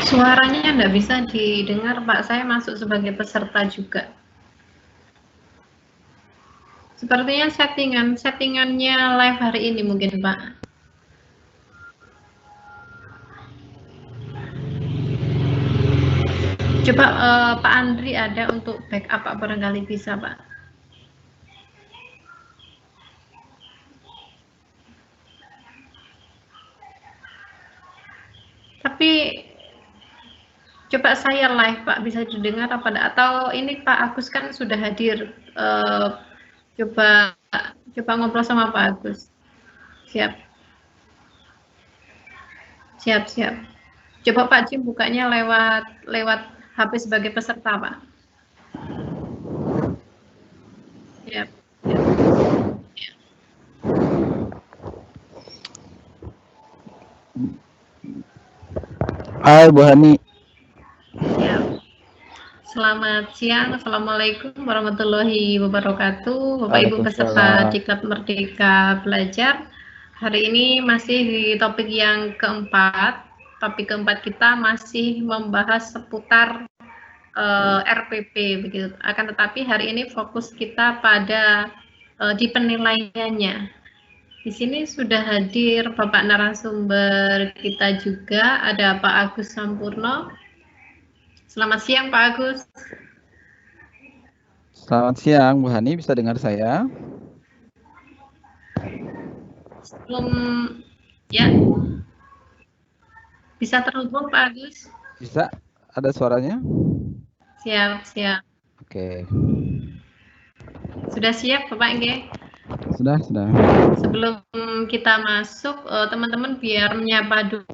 Suaranya nggak bisa didengar, Pak. Saya masuk sebagai peserta juga. Sepertinya settingannya live hari ini mungkin, Pak. Coba Pak Andri ada untuk backup, Pak, barangkali bisa, Pak. Tapi coba saya live, Pak, bisa didengar apa enggak? Atau ini Pak Agus kan sudah hadir. Coba ngobrol sama Pak Agus. Siap. Coba Pak Jim bukanya lewat HP sebagai peserta, Pak. Siap. Hai Bu Hani. Siap. Selamat siang, Assalamualaikum warahmatullahi wabarakatuh. Bapak Ibu peserta Diklat Merdeka Belajar. Hari ini masih di topik yang keempat. Topik keempat kita masih membahas seputar RPP begitu. Akan tetapi hari ini fokus kita pada di penilaiannya. Di sini sudah hadir Bapak narasumber kita juga, ada Pak Agus Sampurno. Selamat siang Pak Agus. Selamat siang Bu Hani, bisa dengar saya? Sebelum ya bisa terhubung Pak Agus? Bisa, ada suaranya? Siap. Oke. Sudah siap Bapak Nge? Sudah. Sebelum kita masuk, teman-teman biar menyapa dulu.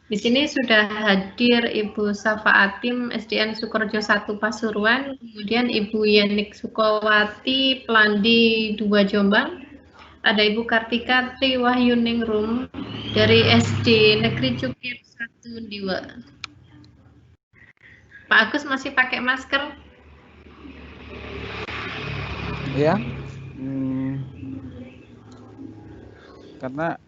Di sini sudah hadir Ibu Safa Atim, SDN Sukorejo 1 Pasuruan, kemudian Ibu Yenik Sukowati, Pelandi 2 Jombang, ada Ibu Kartika Triwahyuningrum dari SD Negeri Cukir 1 Diwa. Pak Agus masih pakai masker? Ya, karena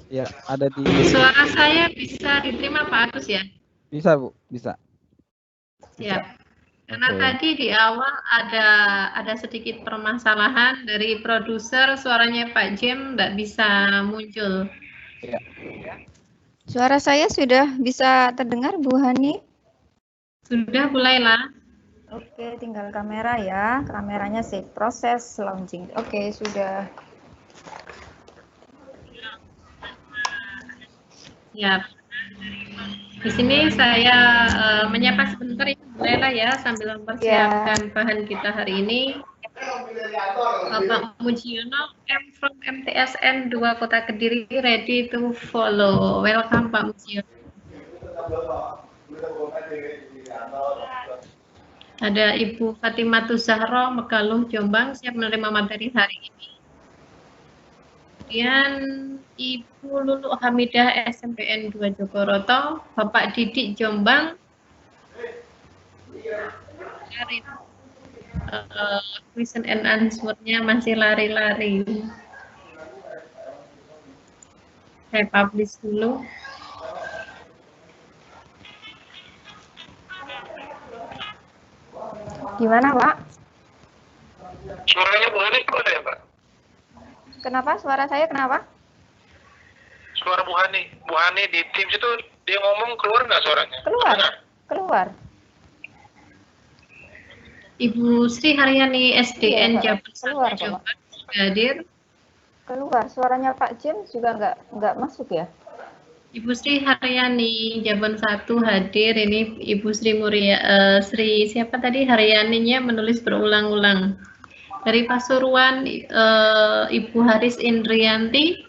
ya ada di. Suara saya bisa diterima Pak Agus ya? Bisa Bu, bisa. Siap. Karena tadi di awal ada sedikit permasalahan dari produser, suaranya Pak Jim nggak bisa muncul. Ya. Suara saya sudah bisa terdengar Bu Hani? Sudah mulailah. Oke, tinggal kamera ya. Kameranya sih proses launching. Oke, sudah. Siap. Di sini saya menyapa sebentar ya, bolehlah ya, sambil mempersiapkan bahan kita hari ini. Bapak Mujiono, I'm from MTSN 2 Kota Kediri, ready to follow. Welcome Pak Mujiono. Ada Ibu Fatimatus Zahro, Megaluh, Jombang, siap menerima materi hari ini. Kemudian Ibu Lulu Hamidah, SMPN 2 Jogoroto, Bapak Didik, Jombang, question and answer-nya masih lari-lari. Saya publish dulu. Gimana, Pak? Suaranya Bu Hani keluar ya, Pak? Kenapa suara saya kenapa? Suara Bu Hani di Teams itu dia ngomong keluar nggak suaranya? Keluar. Keluar. Ibu Sri Haryani SDN Iya, Jabar keluar, Jombang sudah hadir. Keluar. Suaranya Pak James juga nggak masuk ya? Ibu Sri Haryani Jabar 1 hadir. Ini Ibu Sri Muria Sri siapa tadi Haryaninya menulis berulang-ulang. Dari Pasuruan Ibu Haris Indrianti.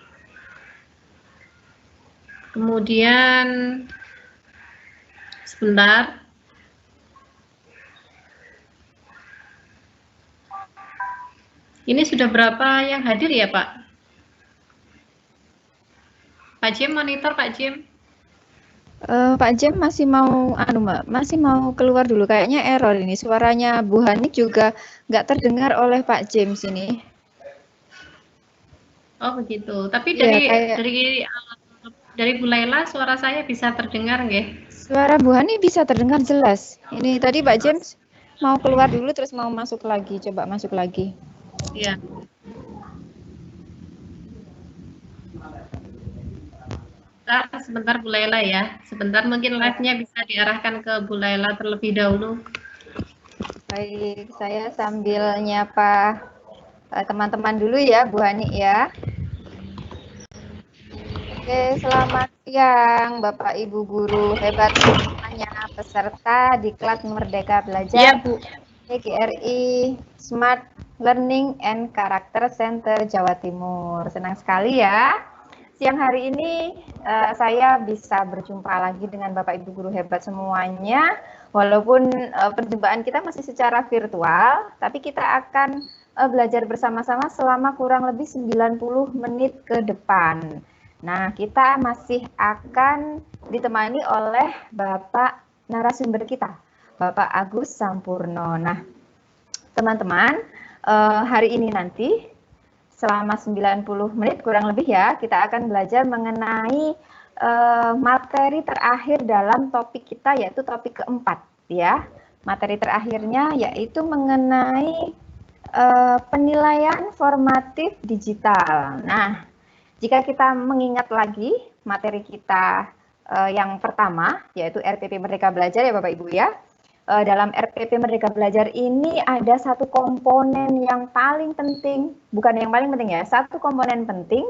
Kemudian sebentar. Ini sudah berapa yang hadir ya, Pak? Pak Jim, monitor Pak Jim. Pak Jim masih mau, Mbak, masih mau keluar dulu. Kayaknya error ini. Suaranya Bu Hani juga nggak terdengar oleh Pak James ini. Oh begitu. Tapi Ya, dari Bu Laila suara saya bisa terdengar nggih? Suara Bu Hani bisa terdengar jelas. Ini tadi Pak James mau keluar dulu terus mau masuk lagi. Coba masuk lagi. Iya. Sebentar Bu Laila ya. Sebentar mungkin live-nya bisa diarahkan ke Bu Laila terlebih dahulu. Baik, saya sambil nyapa teman-teman dulu ya Bu Hani ya. Oke, selamat siang Bapak Ibu guru hebat semuanya, peserta Diklat Merdeka Belajar Ya, Bu. PGRI Smart Learning and Character Center Jawa Timur. Senang sekali ya. Siang hari ini saya bisa berjumpa lagi dengan Bapak Ibu guru hebat semuanya. Walaupun perjumpaan kita masih secara virtual, tapi kita akan belajar bersama-sama selama kurang lebih 90 menit ke depan. Nah, kita masih akan ditemani oleh Bapak narasumber kita, Bapak Agus Sampurno. Nah, teman-teman, hari ini nanti selama 90 menit kurang lebih ya, kita akan belajar mengenai materi terakhir dalam topik kita, yaitu topik keempat ya. Materi terakhirnya yaitu mengenai penilaian formatif digital. Nah, jika kita mengingat lagi materi kita yang pertama, yaitu RPP Merdeka Belajar ya Bapak Ibu ya. Dalam RPP Merdeka Belajar ini ada satu komponen yang paling penting, bukan yang paling penting ya, satu komponen penting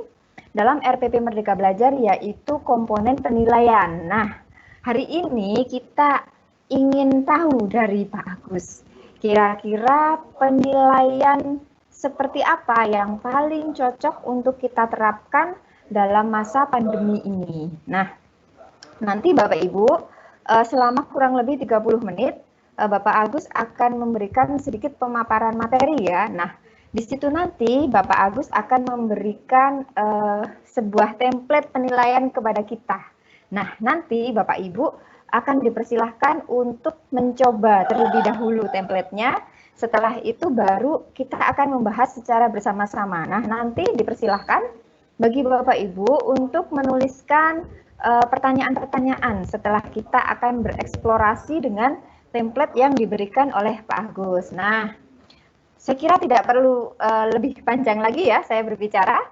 dalam RPP Merdeka Belajar yaitu komponen penilaian. Nah, hari ini kita ingin tahu dari Pak Agus, kira-kira penilaian seperti apa yang paling cocok untuk kita terapkan dalam masa pandemi ini. Nah, nanti Bapak Ibu selama kurang lebih 30 menit Bapak Agus akan memberikan sedikit pemaparan materi ya. Nah, di situ nanti Bapak Agus akan memberikan sebuah template penilaian kepada kita. Nah, nanti Bapak Ibu akan dipersilahkan untuk mencoba terlebih dahulu templatenya. Setelah itu baru kita akan membahas secara bersama-sama. Nah, nanti dipersilahkan bagi Bapak Ibu untuk menuliskan pertanyaan-pertanyaan setelah kita akan bereksplorasi dengan template yang diberikan oleh Pak Agus. Nah, saya kira tidak perlu lebih panjang lagi ya saya berbicara.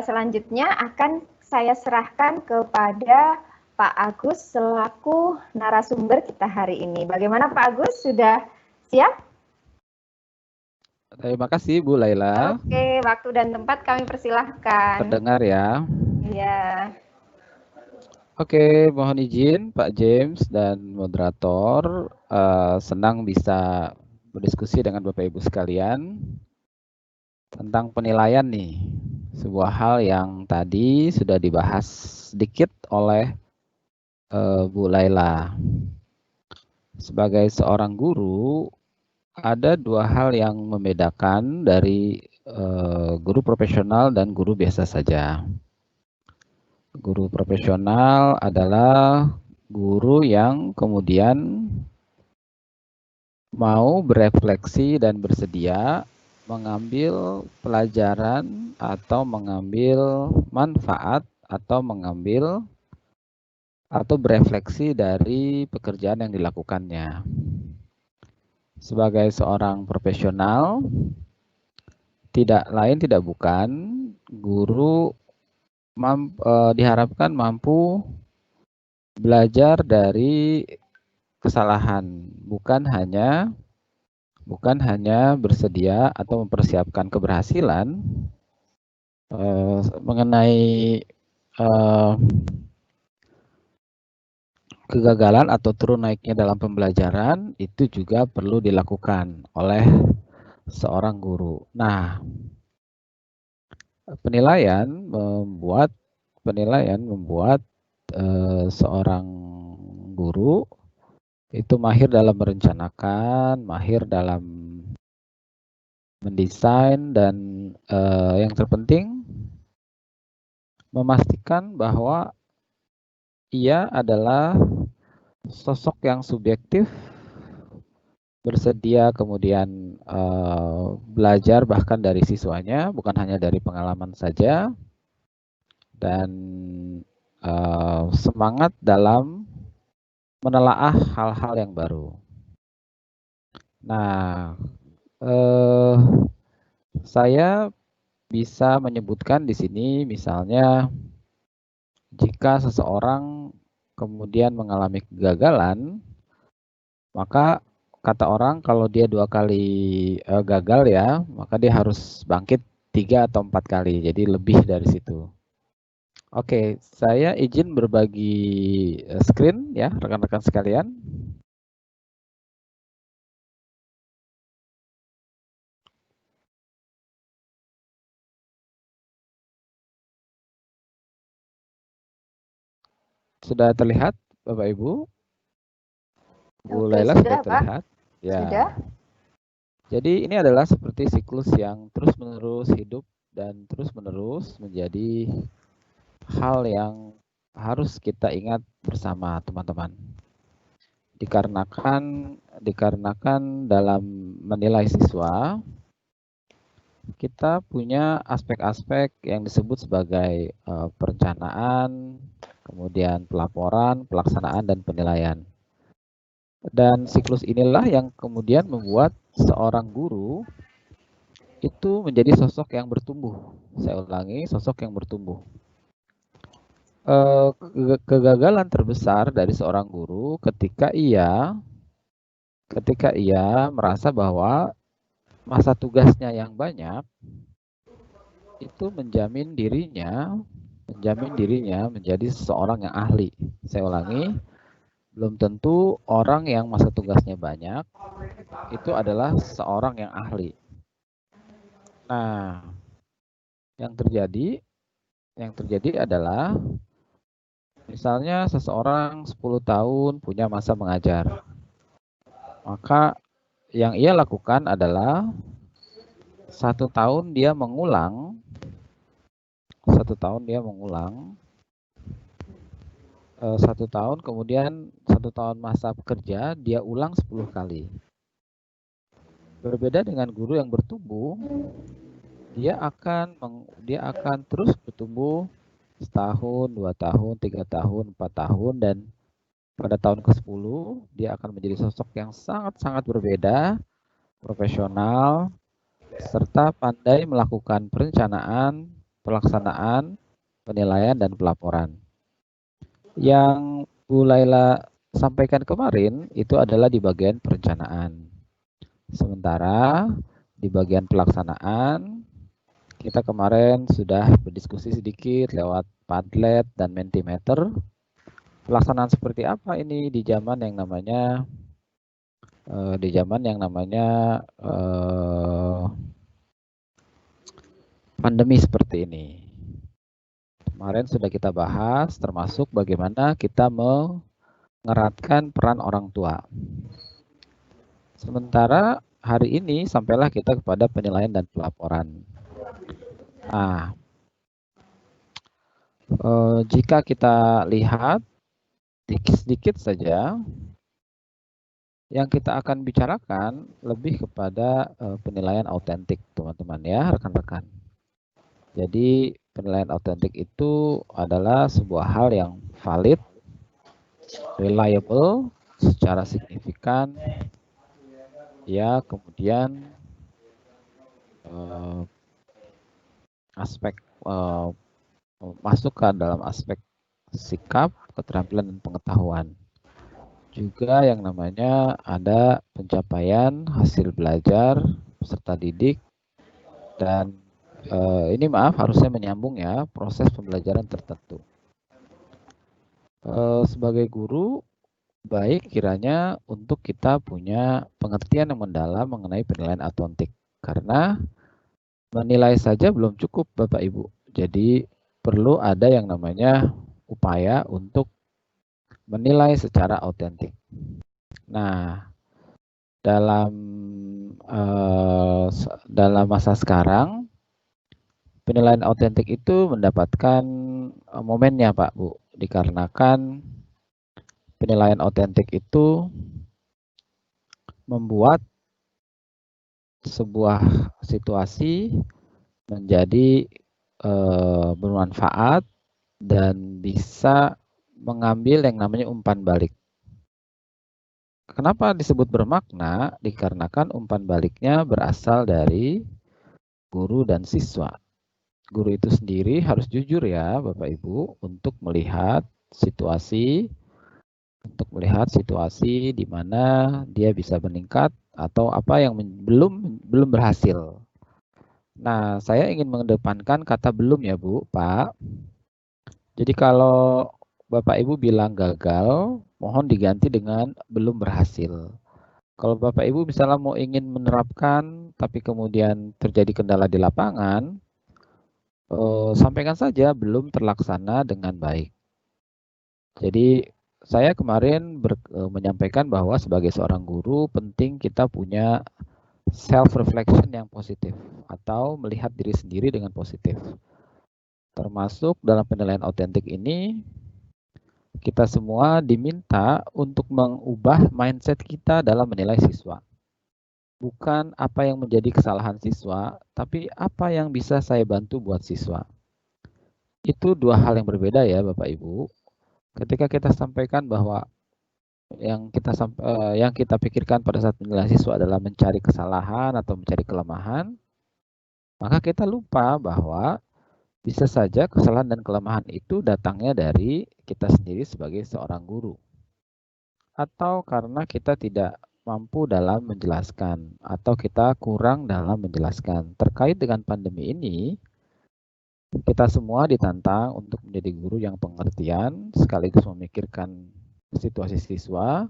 Selanjutnya akan saya serahkan kepada Pak Agus selaku narasumber kita hari ini. Bagaimana Pak Agus, sudah siap? Terima kasih Bu Laila. Oke, waktu dan tempat kami persilahkan. Terdengar ya? Iya. Oke, mohon izin Pak James dan moderator. Senang bisa berdiskusi dengan Bapak Ibu sekalian. tentang penilaian nih. Sebuah hal yang tadi sudah dibahas sedikit oleh Bu Laila. Sebagai seorang guru, ada dua hal yang membedakan dari guru profesional dan guru biasa saja. Guru profesional adalah guru yang kemudian mau berefleksi dan bersedia mengambil pelajaran atau mengambil manfaat atau mengambil atau berefleksi dari pekerjaan yang dilakukannya. Sebagai seorang profesional, tidak lain tidak bukan guru diharapkan mampu belajar dari kesalahan, bukan hanya bersedia atau mempersiapkan keberhasilan mengenai kegagalan atau turun naiknya dalam pembelajaran itu juga perlu dilakukan oleh seorang guru. Nah, penilaian membuat seorang guru itu mahir dalam merencanakan, mahir dalam mendesain, dan yang terpenting memastikan bahwa ia adalah sosok yang subjektif, bersedia kemudian belajar bahkan dari siswanya, bukan hanya dari pengalaman saja, dan semangat dalam menelaah hal-hal yang baru. Nah, saya bisa menyebutkan di sini misalnya jika seseorang kemudian mengalami kegagalan, maka kata orang kalau dia 2 kali gagal ya, maka dia harus bangkit 3 atau 4 kali, jadi lebih dari situ. Oke, saya izin berbagi screen ya, rekan-rekan sekalian. Sudah terlihat Bapak Ibu? Bu Laila sudah terlihat? Ya. Sudah. Jadi ini adalah seperti siklus yang terus-menerus hidup dan terus-menerus menjadi hal yang harus kita ingat bersama teman-teman. Dikarenakan dalam menilai siswa, kita punya aspek-aspek yang disebut sebagai perencanaan, kemudian pelaporan, pelaksanaan, dan penilaian. Dan siklus inilah yang kemudian membuat seorang guru itu menjadi sosok yang bertumbuh. Saya ulangi, sosok yang bertumbuh. Kegagalan terbesar dari seorang guru ketika ia merasa bahwa masa tugasnya yang banyak itu menjamin dirinya menjadi seseorang yang ahli. Saya ulangi, belum tentu orang yang masa tugasnya banyak itu adalah seorang yang ahli. Nah, yang terjadi adalah misalnya seseorang 10 tahun punya masa mengajar. Maka yang ia lakukan adalah 1 tahun dia mengulang, 1 tahun kemudian 1 tahun masa bekerja dia ulang 10 kali. Berbeda dengan guru yang bertumbuh, dia akan terus bertumbuh setahun, 2 tahun, 3 tahun, 4 tahun, dan pada tahun ke-10 dia akan menjadi sosok yang sangat-sangat berbeda, profesional, serta pandai melakukan perencanaan, pelaksanaan, penilaian, dan pelaporan. Yang Bu Laila sampaikan kemarin itu adalah di bagian perencanaan. Sementara di bagian pelaksanaan, kita kemarin sudah berdiskusi sedikit lewat Padlet dan Mentimeter. Pelaksanaan seperti apa ini di zaman yang namanya pandemi seperti ini. Kemarin sudah kita bahas, termasuk bagaimana kita mengeratkan peran orang tua. Sementara hari ini sampailah kita kepada penilaian dan pelaporan. Nah, jika kita lihat sedikit saja, yang kita akan bicarakan lebih kepada penilaian autentik, teman-teman ya, rekan-rekan. Jadi penilaian autentik itu adalah sebuah hal yang valid, reliable, secara signifikan, ya, kemudian aspek masuk ke dalam aspek sikap, keterampilan, dan pengetahuan. Juga yang namanya ada pencapaian hasil belajar peserta didik, dan ini maaf harusnya menyambung ya proses pembelajaran tertentu. Sebagai guru, baik kiranya untuk kita punya pengertian yang mendalam mengenai penilaian autentik, karena menilai saja belum cukup Bapak Ibu. Jadi perlu ada yang namanya upaya untuk menilai secara autentik. Nah, dalam masa sekarang, penilaian autentik itu mendapatkan momennya Pak Bu, dikarenakan penilaian autentik itu membuat sebuah situasi menjadi bermanfaat dan bisa mengambil yang namanya umpan balik. Kenapa disebut bermakna? Dikarenakan umpan baliknya berasal dari guru dan siswa. Guru itu sendiri harus jujur ya Bapak Ibu untuk melihat situasi di mana dia bisa meningkat atau apa yang belum berhasil. Nah, saya ingin mengedepankan kata belum ya Bu, Pak. Jadi kalau Bapak Ibu bilang gagal, mohon diganti dengan belum berhasil. Kalau Bapak Ibu misalnya mau ingin menerapkan tapi kemudian terjadi kendala di lapangan, sampaikan saja belum terlaksana dengan baik. Jadi saya kemarin menyampaikan bahwa sebagai seorang guru penting kita punya self-reflection yang positif atau melihat diri sendiri dengan positif. Termasuk dalam penilaian autentik ini, kita semua diminta untuk mengubah mindset kita dalam menilai siswa. Bukan apa yang menjadi kesalahan siswa, tapi apa yang bisa saya bantu buat siswa. Itu dua hal yang berbeda ya Bapak Ibu. Ketika kita sampaikan bahwa yang kita pikirkan pada saat menilai siswa adalah mencari kesalahan atau mencari kelemahan, maka kita lupa bahwa bisa saja kesalahan dan kelemahan itu datangnya dari kita sendiri sebagai seorang guru. Atau karena kita tidak mampu dalam menjelaskan atau kita kurang dalam menjelaskan. Terkait dengan pandemi ini, kita semua ditantang untuk menjadi guru yang pengertian sekaligus memikirkan situasi siswa,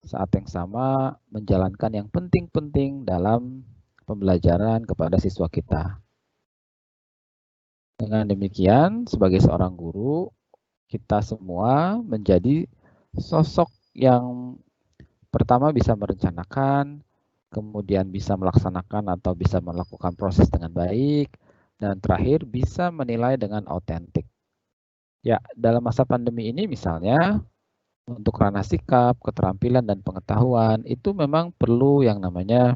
saat yang sama menjalankan yang penting-penting dalam pembelajaran kepada siswa kita. Dengan demikian, sebagai seorang guru, kita semua menjadi sosok yang pertama bisa merencanakan, kemudian bisa melaksanakan atau bisa melakukan proses dengan baik, dan terakhir bisa menilai dengan autentik. Ya, dalam masa pandemi ini misalnya, untuk ranah sikap, keterampilan, dan pengetahuan, itu memang perlu yang namanya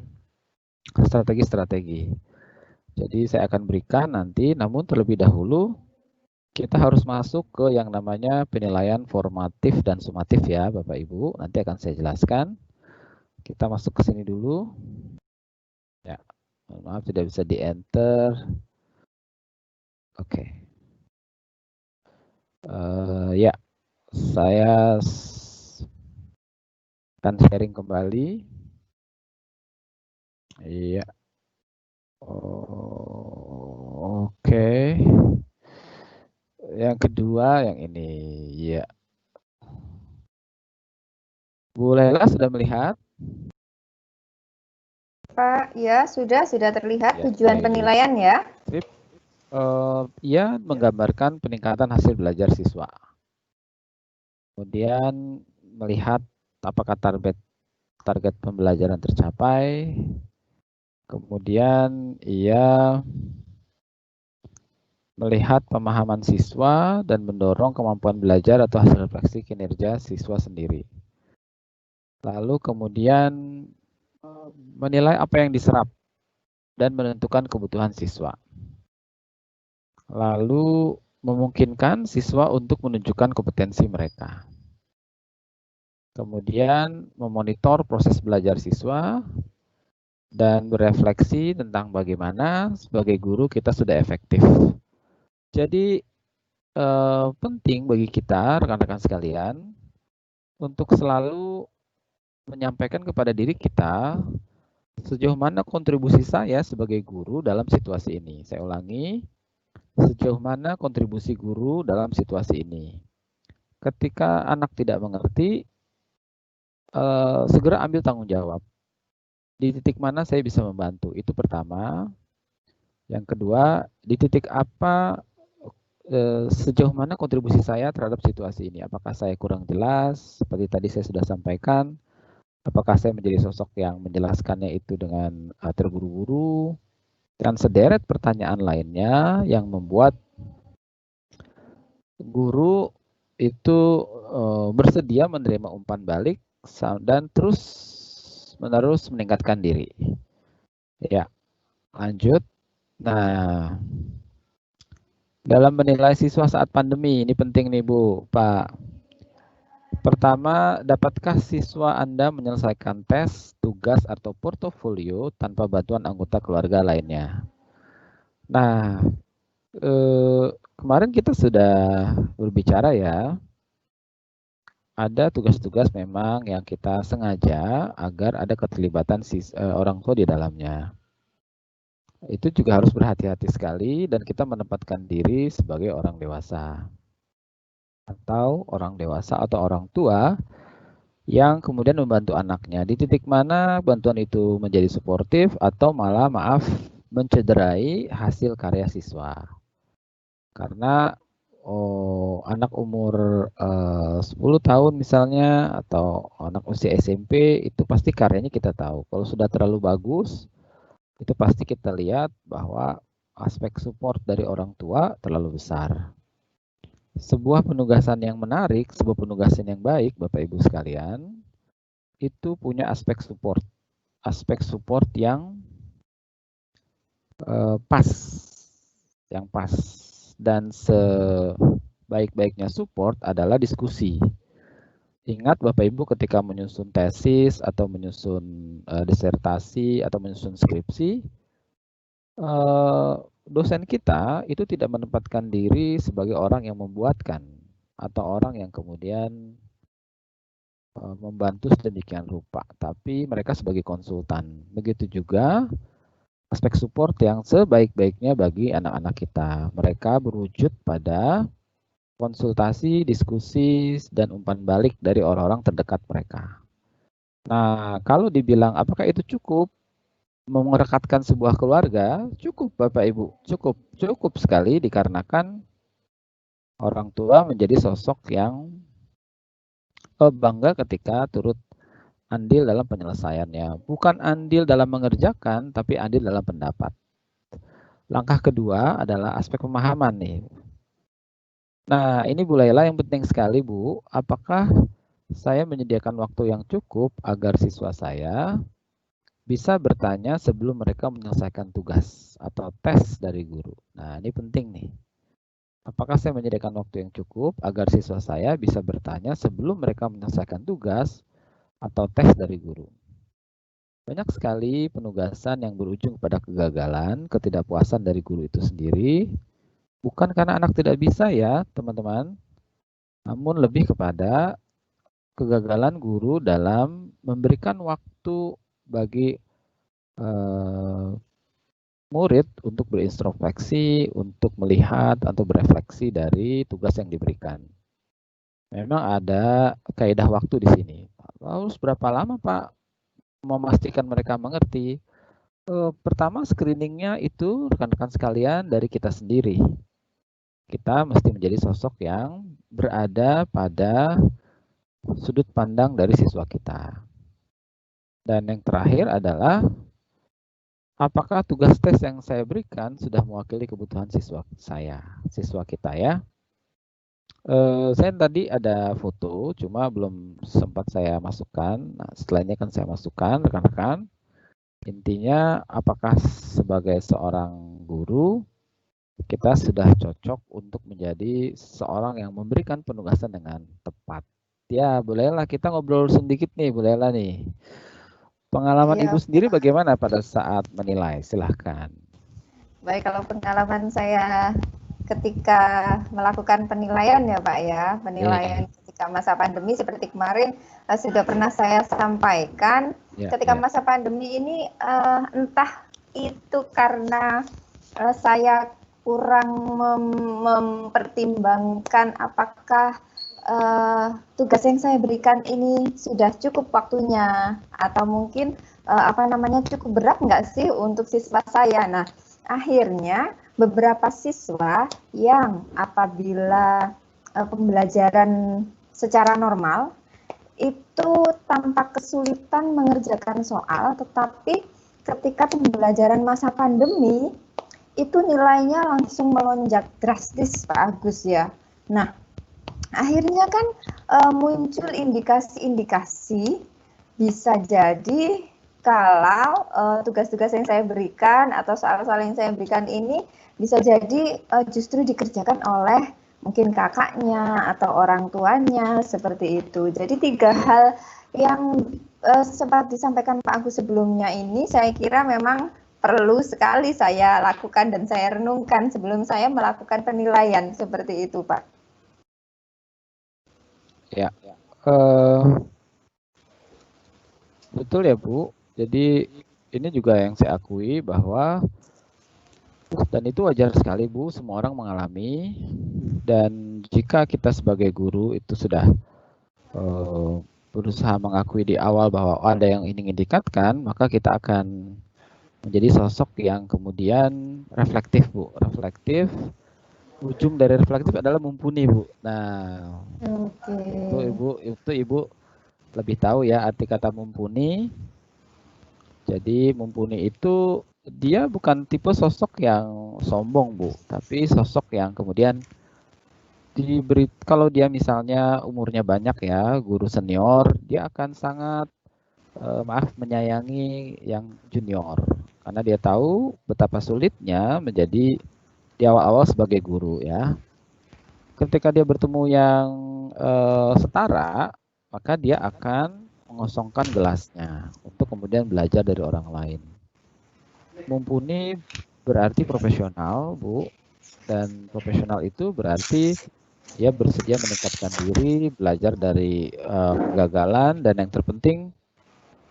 strategi-strategi. Jadi saya akan berikan nanti, namun terlebih dahulu kita harus masuk ke yang namanya penilaian formatif dan sumatif ya Bapak Ibu. Nanti akan saya jelaskan. Kita masuk ke sini dulu. Ya, maaf tidak bisa di-enter. Oke. Ya, saya akan sharing kembali. Iya. Oke. Yang kedua yang ini, ya. Bu Lela sudah melihat? Pak, ya sudah terlihat ya, tujuan penilaian ya. Sip. Ia menggambarkan peningkatan hasil belajar siswa. Kemudian melihat apakah target pembelajaran tercapai. Kemudian ia melihat pemahaman siswa dan mendorong kemampuan belajar atau hasil refleksi kinerja siswa sendiri. Lalu kemudian menilai apa yang diserap dan menentukan kebutuhan siswa. Lalu memungkinkan siswa untuk menunjukkan kompetensi mereka. Kemudian memonitor proses belajar siswa dan berefleksi tentang bagaimana sebagai guru kita sudah efektif. Jadi penting bagi kita rekan-rekan sekalian untuk selalu menyampaikan kepada diri kita sejauh mana kontribusi saya sebagai guru dalam situasi ini. Saya ulangi, sejauh mana kontribusi guru dalam situasi ini. Ketika anak tidak mengerti, segera ambil tanggung jawab. Di titik mana saya bisa membantu, itu pertama. Yang kedua, di titik apa, sejauh mana kontribusi saya terhadap situasi ini. Apakah saya kurang jelas, seperti tadi saya sudah sampaikan. Apakah saya menjadi sosok yang menjelaskannya itu dengan terburu-buru. Dan sederet pertanyaan lainnya yang membuat guru itu bersedia menerima umpan balik dan terus-menerus meningkatkan diri. Ya, lanjut. Nah, dalam menilai siswa saat pandemi, ini penting nih Bu, Pak. Pertama, dapatkah siswa Anda menyelesaikan tes, tugas, atau portofolio tanpa bantuan anggota keluarga lainnya? Nah, kemarin kita sudah berbicara ya, ada tugas-tugas memang yang kita sengaja agar ada keterlibatan orang tua di dalamnya. Itu juga harus berhati-hati sekali dan kita menempatkan diri sebagai orang dewasa. Atau orang dewasa atau orang tua yang kemudian membantu anaknya. Di titik mana bantuan itu menjadi suportif atau malah mencederai hasil karya siswa. Karena anak umur 10 tahun misalnya atau anak usia SMP itu pasti karyanya kita tahu. Kalau sudah terlalu bagus, itu pasti kita lihat bahwa aspek support dari orang tua terlalu besar. Sebuah penugasan yang menarik, sebuah penugasan yang baik, Bapak Ibu sekalian, itu punya aspek support yang pas, dan sebaik-baiknya support adalah diskusi. Ingat Bapak Ibu ketika menyusun tesis atau menyusun disertasi atau menyusun skripsi, dosen kita itu tidak menempatkan diri sebagai orang yang membuatkan atau orang yang kemudian membantu sedemikian rupa, tapi mereka sebagai konsultan. Begitu juga aspek support yang sebaik-baiknya bagi anak-anak kita. Mereka berwujud pada konsultasi, diskusi, dan umpan balik dari orang-orang terdekat mereka. Nah, kalau dibilang apakah itu cukup merekatkan sebuah keluarga? Cukup Bapak Ibu, cukup sekali dikarenakan orang tua menjadi sosok yang bangga ketika turut andil dalam penyelesaiannya. Bukan andil dalam mengerjakan, tapi andil dalam pendapat. Langkah kedua adalah aspek pemahaman nih. Nah, ini Bu Laila yang penting sekali Bu. Apakah saya menyediakan waktu yang cukup agar siswa saya bisa bertanya sebelum mereka menyelesaikan tugas atau tes dari guru. Nah, ini penting nih. Apakah saya menyediakan waktu yang cukup agar siswa saya bisa bertanya sebelum mereka menyelesaikan tugas atau tes dari guru. Banyak sekali penugasan yang berujung pada kegagalan, ketidakpuasan dari guru itu sendiri. Bukan karena anak tidak bisa ya, teman-teman. Namun lebih kepada kegagalan guru dalam memberikan waktu bagi murid untuk berintrospeksi, untuk melihat atau berefleksi dari tugas yang diberikan. Memang ada kaidah waktu di sini. Lalu berapa lama Pak memastikan mereka mengerti? Pertama screeningnya itu rekan-rekan sekalian dari kita sendiri. Kita mesti menjadi sosok yang berada pada sudut pandang dari siswa kita. Dan yang terakhir adalah apakah tugas tes yang saya berikan sudah mewakili kebutuhan siswa kita ya. Saya tadi ada foto, cuma belum sempat saya masukkan. Nah, setelah ini akan saya masukkan rekan-rekan. Intinya, apakah sebagai seorang guru, kita sudah cocok untuk menjadi seorang yang memberikan penugasan dengan tepat. Ya, bolehlah kita ngobrol sedikit nih, bolehlah nih. Pengalaman Iya, Ibu sendiri bagaimana pada saat menilai? Silahkan. baik, kalau pengalaman saya ketika melakukan penilaian ya Pak ya, penilaian ketika masa pandemi seperti kemarin sudah pernah saya sampaikan. Ketika masa pandemi ini entah itu karena saya kurang mempertimbangkan apakah tugas yang saya berikan ini sudah cukup waktunya atau mungkin cukup berat nggak sih untuk siswa saya. Nah, akhirnya beberapa siswa yang apabila pembelajaran secara normal itu tanpa kesulitan mengerjakan soal, tetapi ketika pembelajaran masa pandemi itu nilainya langsung melonjak drastis Pak Agus ya. Nah, akhirnya kan muncul indikasi-indikasi bisa jadi kalau tugas-tugas yang saya berikan atau soal-soal yang saya berikan ini bisa jadi justru dikerjakan oleh mungkin kakaknya atau orang tuanya seperti itu. Jadi 3 hal yang sempat disampaikan Pak Agus sebelumnya ini saya kira memang perlu sekali saya lakukan dan saya renungkan sebelum saya melakukan penilaian seperti itu, Pak. Ya, betul ya Bu. Jadi ini juga yang saya akui bahwa dan itu wajar sekali Bu, semua orang mengalami. Dan jika kita sebagai guru itu sudah berusaha mengakui di awal bahwa ada yang ingin ditingkatkan, maka kita akan menjadi sosok yang kemudian reflektif Bu. Reflektif, ujung dari reflektif adalah mumpuni Bu. Nah, itu Ibu lebih tahu ya arti kata mumpuni. Jadi mumpuni itu dia bukan tipe sosok yang sombong Bu, tapi sosok yang kemudian kalau dia misalnya umurnya banyak ya, guru senior, dia akan sangat menyayangi yang junior karena dia tahu betapa sulitnya menjadi di awal-awal sebagai guru ya. Ketika dia bertemu yang setara, maka dia akan mengosongkan gelasnya untuk kemudian belajar dari orang lain. Mumpuni berarti profesional, Bu, dan profesional itu berarti dia bersedia meningkatkan diri, belajar dari kegagalan, dan yang terpenting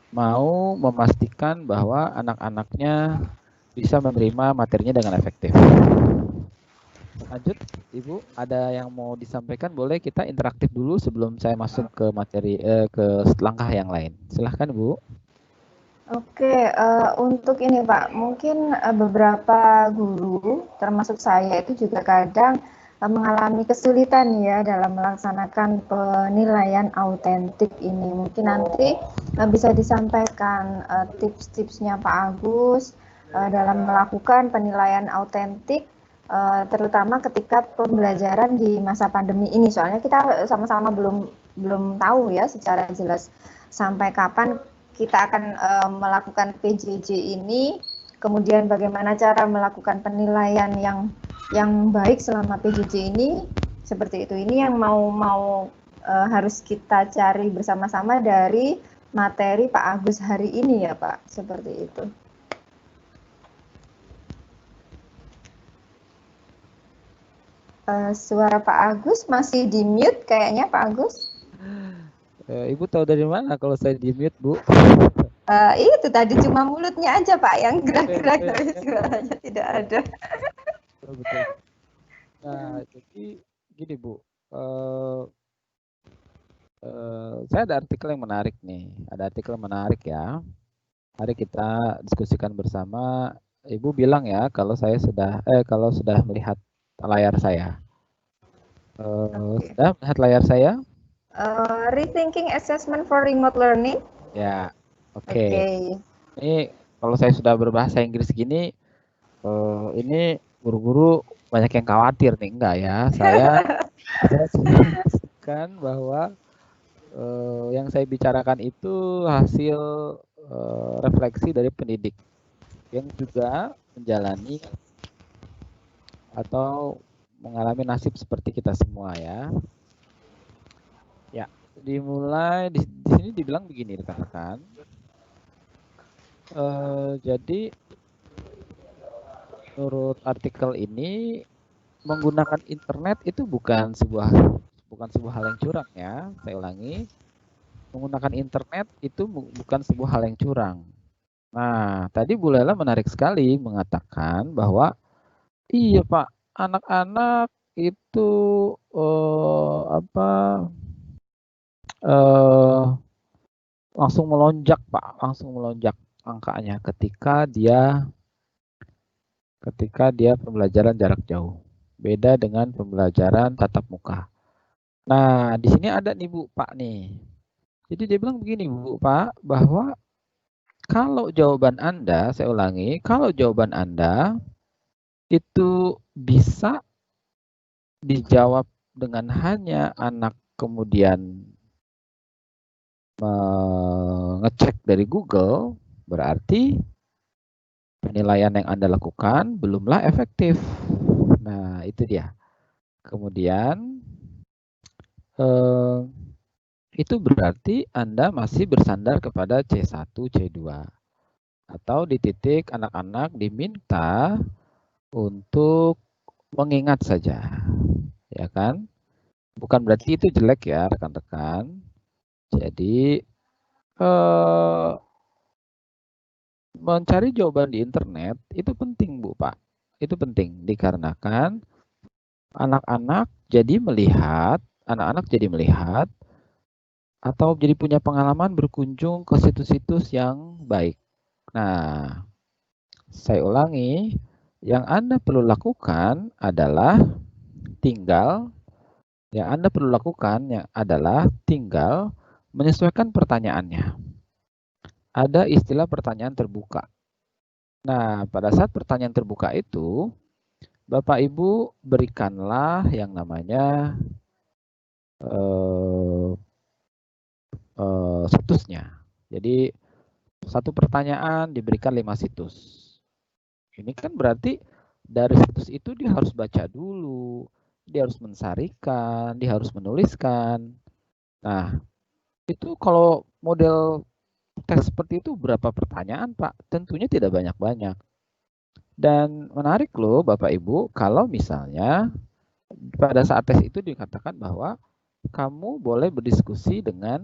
mau memastikan bahwa anak-anaknya bisa menerima materinya dengan efektif. Lanjut, Ibu, ada yang mau disampaikan? Boleh kita interaktif dulu sebelum saya masuk ke materi ke langkah yang lain. Silahkan, Bu. Oke, untuk ini Pak, mungkin beberapa guru, termasuk saya itu juga kadang mengalami kesulitan ya dalam melaksanakan penilaian autentik ini. Mungkin nanti bisa disampaikan tips-tipsnya Pak Agus dalam melakukan penilaian autentik, terutama ketika pembelajaran di masa pandemi ini. Soalnya kita sama-sama belum tahu ya secara jelas sampai kapan kita akan melakukan PJJ ini, kemudian bagaimana cara melakukan penilaian yang baik selama PJJ ini, seperti itu. Ini yang mau harus kita cari bersama-sama dari materi Pak Agus hari ini ya Pak, seperti itu. Suara Pak Agus masih di mute kayaknya Pak Agus. Ibu tahu dari mana kalau saya di mute, Bu? Itu tadi cuma mulutnya aja Pak yang gerak-gerak, tapi suaranya tidak ada. Betul. Nah, jadi gini Bu, saya ada artikel yang menarik nih. Ada artikel menarik ya. Mari kita diskusikan bersama. Ibu bilang ya kalau sudah melihat layar saya. Sudah melihat layar saya? Rethinking assessment for remote learning. Ya, oke. Oke. Ini kalau saya sudah berbahasa Inggris gini, ini guru-guru banyak yang khawatir nih, enggak ya? Saya sudah memastikan bahwa yang saya bicarakan itu hasil refleksi dari pendidik yang juga menjalani atau mengalami nasib seperti kita semua ya. Ya, dimulai di sini dibilang begini rekan-rekan. Jadi menurut artikel ini menggunakan internet itu bukan sebuah hal yang curang ya. Saya ulangi, menggunakan internet itu bukan sebuah hal yang curang. Nah, tadi Bu Lela menarik sekali mengatakan bahwa iya Pak, anak-anak itu langsung melonjak Pak, langsung melonjak angkanya ketika dia pembelajaran jarak jauh. Beda dengan pembelajaran tatap muka. Nah, di sini ada nih Bu, Pak nih. Jadi dia bilang begini Bu, Pak, bahwa kalau jawaban Anda, saya ulangi, kalau jawaban Anda itu bisa dijawab dengan hanya anak kemudian ngecek dari Google, berarti penilaian yang Anda lakukan belumlah efektif. Nah, itu dia. Kemudian, itu berarti Anda masih bersandar kepada C1, C2. Atau di titik anak-anak diminta untuk mengingat saja. Ya kan? Bukan berarti itu jelek ya, rekan-rekan. Jadi, mencari jawaban di internet itu penting, Bu, Pak. Itu penting dikarenakan anak-anak jadi melihat atau jadi punya pengalaman berkunjung ke situs-situs yang baik. Nah, saya ulangi, yang Anda perlu lakukan adalah tinggal menyesuaikan pertanyaannya. Ada istilah pertanyaan terbuka. Nah, pada saat pertanyaan terbuka itu, Bapak Ibu berikanlah yang namanya situsnya. Jadi satu pertanyaan diberikan 5 situs. Ini kan berarti dari situs itu dia harus baca dulu, dia harus mensarikan, dia harus menuliskan. Nah, itu kalau model tes seperti itu berapa pertanyaan, Pak? Tentunya tidak banyak-banyak. Dan menarik loh Bapak Ibu, kalau misalnya pada saat tes itu dikatakan bahwa kamu boleh berdiskusi dengan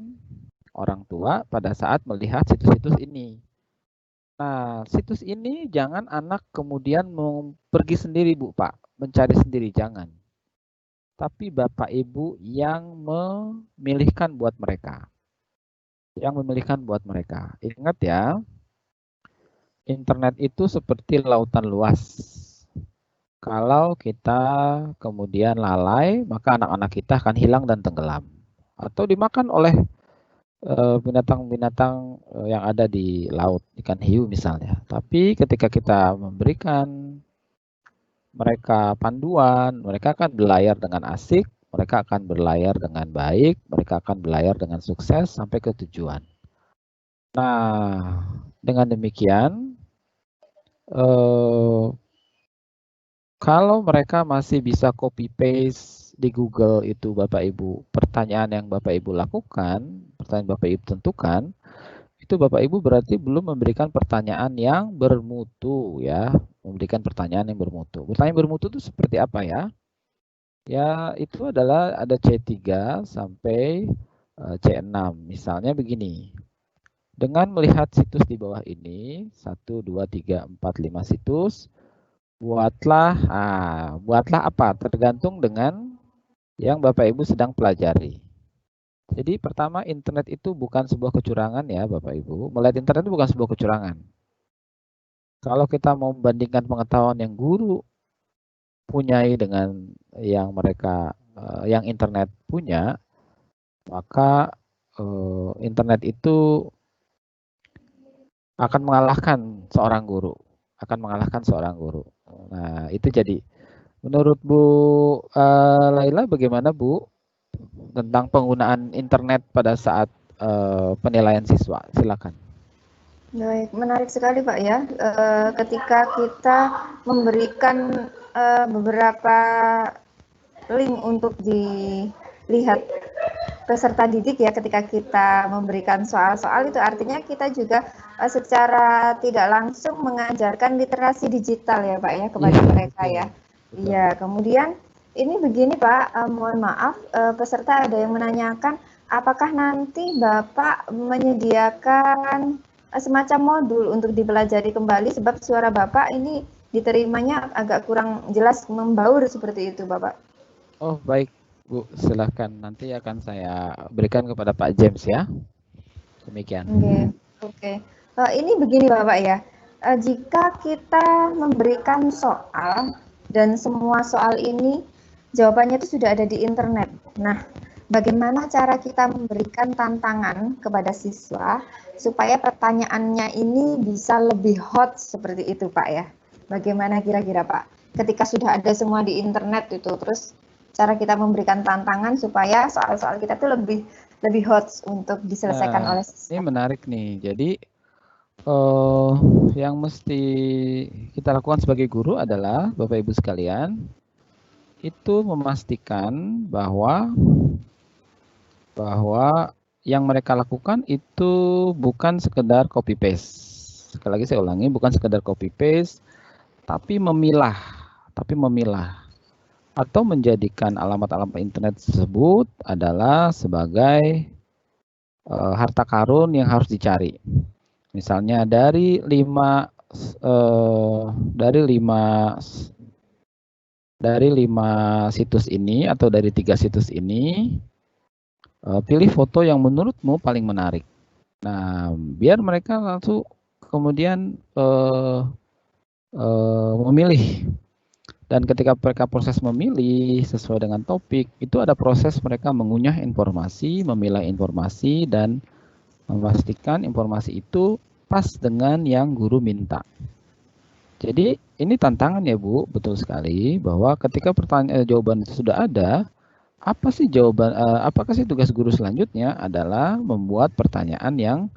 orang tua pada saat melihat situs-situs ini. Nah, situs ini jangan anak kemudian mau pergi sendiri Bu, Pak, mencari sendiri, jangan. Tapi Bapak Ibu yang memilihkan buat mereka. Ingat ya, internet itu seperti lautan luas. Kalau kita kemudian lalai, maka anak-anak kita akan hilang dan tenggelam. Atau dimakan oleh binatang-binatang yang ada di laut, ikan hiu misalnya. Tapi ketika kita memberikan mereka panduan, mereka akan berlayar dengan asik, mereka akan berlayar dengan baik, mereka akan berlayar dengan sukses sampai ke tujuan. Nah, dengan demikian, kalau mereka masih bisa copy paste di Google itu Bapak Ibu, pertanyaan yang Bapak Ibu lakukan, pertanyaan Bapak Ibu tentukan, itu Bapak Ibu berarti belum memberikan pertanyaan yang bermutu ya, memberikan pertanyaan yang bermutu. Pertanyaan bermutu itu seperti apa ya? Ya, itu adalah ada C3 sampai C6. Misalnya begini. Dengan melihat situs di bawah ini, 1, 2, 3, 4, 5 situs, buatlah apa? Tergantung dengan yang Bapak Ibu sedang pelajari. Jadi pertama, internet itu bukan sebuah kecurangan ya Bapak Ibu. Melihat internet itu bukan sebuah kecurangan. Kalau kita mau membandingkan pengetahuan yang guru punyai dengan yang mereka yang internet punya, maka internet itu akan mengalahkan seorang guru, Nah, itu jadi menurut Bu Laila bagaimana Bu tentang penggunaan internet pada saat penilaian siswa? Silakan. Baik, menarik sekali Pak ya. Ketika kita memberikan beberapa link untuk dilihat peserta didik ya, ketika kita memberikan soal-soal itu artinya kita juga secara tidak langsung mengajarkan literasi digital ya Pak ya kepada mereka ya. Iya, kemudian ini begini Pak, mohon maaf peserta ada yang menanyakan apakah nanti Bapak menyediakan semacam modul untuk dipelajari kembali sebab suara Bapak ini diterimanya agak kurang jelas membaur seperti itu Bapak. Oh baik Bu, silahkan nanti akan saya berikan kepada Pak James ya. Demikian. Oke. Ini begini Bapak ya, jika kita memberikan soal dan semua soal ini jawabannya itu sudah ada di internet. Nah, bagaimana cara kita memberikan tantangan kepada siswa supaya pertanyaannya ini bisa lebih hot seperti itu Pak ya? Bagaimana kira-kira Pak? Ketika sudah ada semua di internet itu, terus cara kita memberikan tantangan supaya soal-soal kita tuh lebih hot untuk diselesaikan oleh siswa. Ini menarik nih. Jadi yang mesti kita lakukan sebagai guru adalah Bapak Ibu sekalian itu memastikan bahwa yang mereka lakukan itu bukan sekedar copy paste. Sekali lagi saya ulangi, bukan sekedar copy paste, tapi memilah atau menjadikan alamat-alamat internet tersebut adalah sebagai harta karun yang harus dicari. Misalnya dari 5 situs ini atau dari 3 situs ini, pilih foto yang menurutmu paling menarik. Nah, biar mereka langsung kemudian memilih. Dan ketika mereka proses memilih sesuai dengan topik, itu ada proses mereka mengunyah informasi, memilah informasi, dan memastikan informasi itu pas dengan yang guru minta. Jadi ini tantangan ya Bu, betul sekali bahwa ketika jawaban itu sudah ada, apakah sih tugas guru selanjutnya adalah membuat pertanyaan yang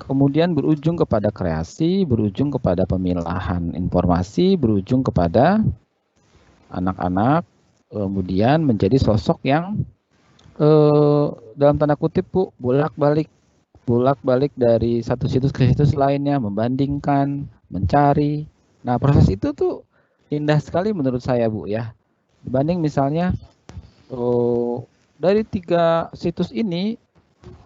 kemudian berujung kepada kreasi, berujung kepada pemilahan informasi, berujung kepada anak-anak kemudian menjadi sosok yang dalam tanda kutip Bu, bolak-balik dari satu situs ke situs lainnya, membandingkan, mencari. Nah, proses itu tuh indah sekali menurut saya Bu ya. Dibanding misalnya dari 3 situs ini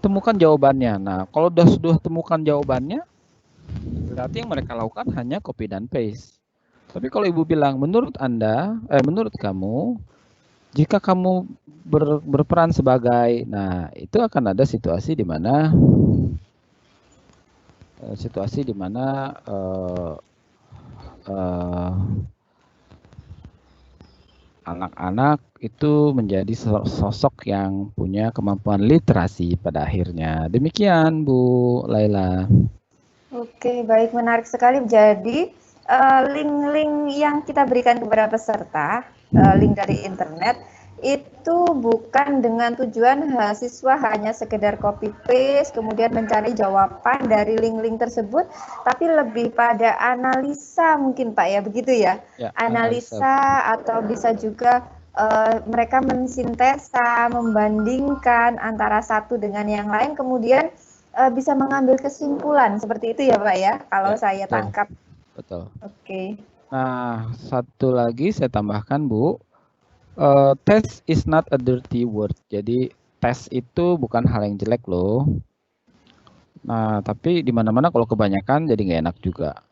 temukan jawabannya. Nah, kalau sudah temukan jawabannya, berarti yang mereka lakukan hanya copy dan paste. Tapi kalau Ibu bilang, menurut kamu, jika kamu berperan sebagai, nah itu akan ada situasi di mana anak-anak itu menjadi sosok yang punya kemampuan literasi pada akhirnya. Demikian Bu Laila. Oke, baik, menarik sekali. Jadi link-link yang kita berikan kepada peserta, link dari internet, itu bukan dengan tujuan siswa hanya sekedar copy paste, kemudian mencari jawaban dari link-link tersebut, tapi lebih pada analisa mungkin Pak ya, begitu ya? Analisa atau bisa juga mereka mensintesa, membandingkan antara satu dengan yang lain, kemudian bisa mengambil kesimpulan seperti itu ya Pak ya, kalau saya tangkap. Betul. Oke. Nah, satu lagi saya tambahkan Bu, test is not a dirty word. Jadi tes itu bukan hal yang jelek loh. Nah, tapi di mana-mana kalau kebanyakan jadi nggak enak juga.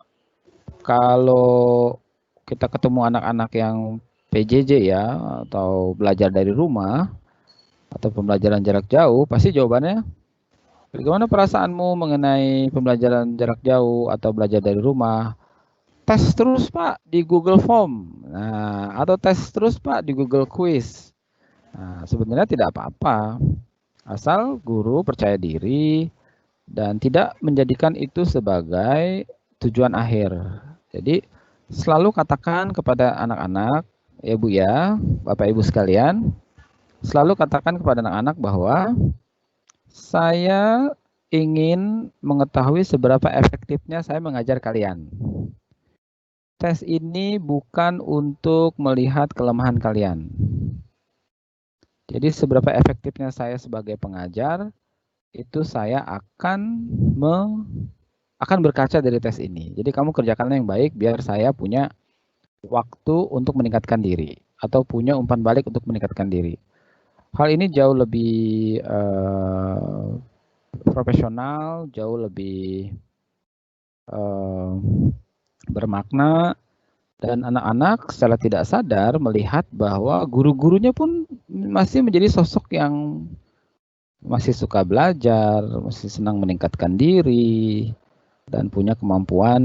Kalau kita ketemu anak-anak yang PJJ ya, atau belajar dari rumah, atau pembelajaran jarak jauh, pasti jawabannya, bagaimana perasaanmu mengenai pembelajaran jarak jauh atau belajar dari rumah? Tes terus Pak di Google Form, nah, atau tes terus Pak di Google Quiz. Nah, sebenarnya tidak apa-apa, asal guru percaya diri dan tidak menjadikan itu sebagai tujuan akhir. Jadi selalu katakan kepada anak-anak, ya Bu ya, Bapak Ibu sekalian, selalu katakan kepada anak-anak bahwa saya ingin mengetahui seberapa efektifnya saya mengajar kalian. Tes ini bukan untuk melihat kelemahan kalian. Jadi seberapa efektifnya saya sebagai pengajar, itu saya akan berkaca dari tes ini. Jadi kamu kerjakanlah yang baik biar saya punya waktu untuk meningkatkan diri atau punya umpan balik untuk meningkatkan diri. Hal ini jauh lebih profesional, jauh lebih bermakna, dan anak-anak secara tidak sadar melihat bahwa guru-gurunya pun masih menjadi sosok yang masih suka belajar, masih senang meningkatkan diri, dan punya kemampuan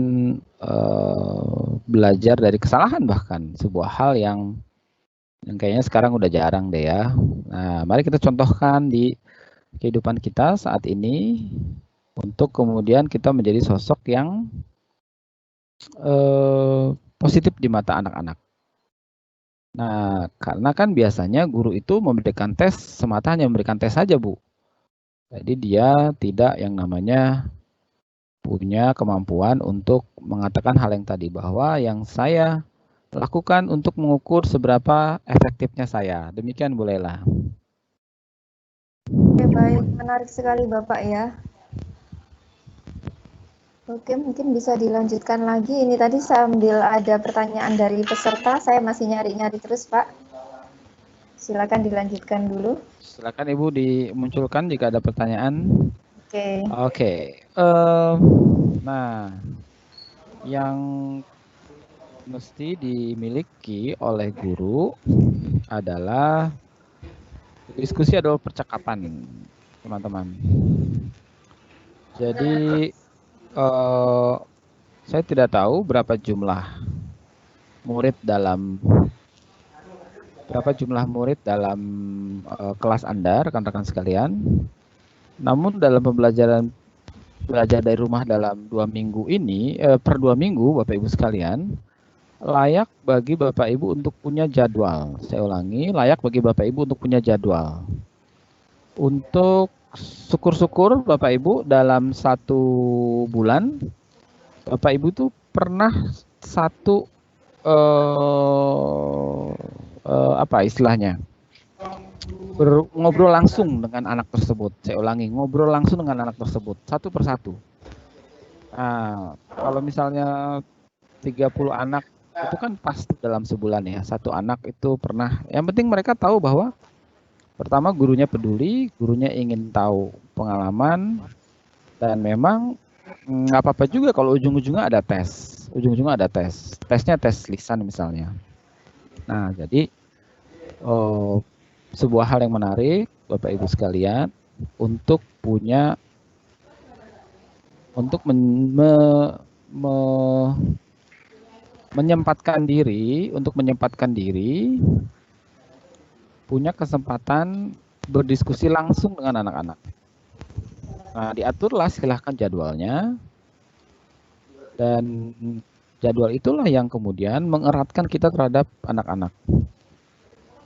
belajar dari kesalahan, bahkan sebuah hal yang kayaknya sekarang udah jarang deh ya. Nah, mari kita contohkan di kehidupan kita saat ini untuk kemudian kita menjadi sosok yang positif di mata anak-anak. Nah, karena kan biasanya guru itu memberikan tes semata hanya memberikan tes saja, Bu. Jadi dia tidak yang namanya punya kemampuan untuk mengatakan hal yang tadi, bahwa yang saya lakukan untuk mengukur seberapa efektifnya saya. Demikian Bu Lela. Oke, baik. Menarik sekali Bapak ya. Oke, mungkin bisa dilanjutkan lagi. Ini tadi sambil ada pertanyaan dari peserta, saya masih nyari-nyari terus, Pak. Silakan dilanjutkan dulu. Silakan Ibu dimunculkan jika ada pertanyaan. Oke. Oke. Nah, yang mesti dimiliki oleh guru adalah diskusi adalah percakapan, teman-teman. Jadi saya tidak tahu berapa jumlah murid dalam kelas Anda, rekan-rekan sekalian. Namun dalam pembelajaran belajar dari rumah dalam 2 minggu ini, per 2 minggu Bapak Ibu sekalian, layak bagi Bapak Ibu untuk punya jadwal. Saya ulangi, layak bagi Bapak Ibu untuk punya jadwal. Untuk syukur-syukur Bapak Ibu dalam 1 bulan, Bapak Ibu tuh pernah satu apa istilahnya, ngobrol langsung dengan anak tersebut. Saya ulangi, ngobrol langsung dengan anak tersebut satu persatu. Nah, kalau misalnya 30 anak itu kan pasti dalam sebulan ya, satu anak itu pernah. Yang penting mereka tahu bahwa pertama gurunya peduli, gurunya ingin tahu pengalaman, dan memang nggak apa-apa juga kalau ujung-ujungnya ada tes. Tesnya tes lisan misalnya. Nah, jadi sebuah hal yang menarik Bapak Ibu sekalian untuk punya, untuk menyempatkan diri punya kesempatan berdiskusi langsung dengan anak-anak. Nah, diaturlah silahkan jadwalnya, dan jadwal itulah yang kemudian mengeratkan kita terhadap anak-anak.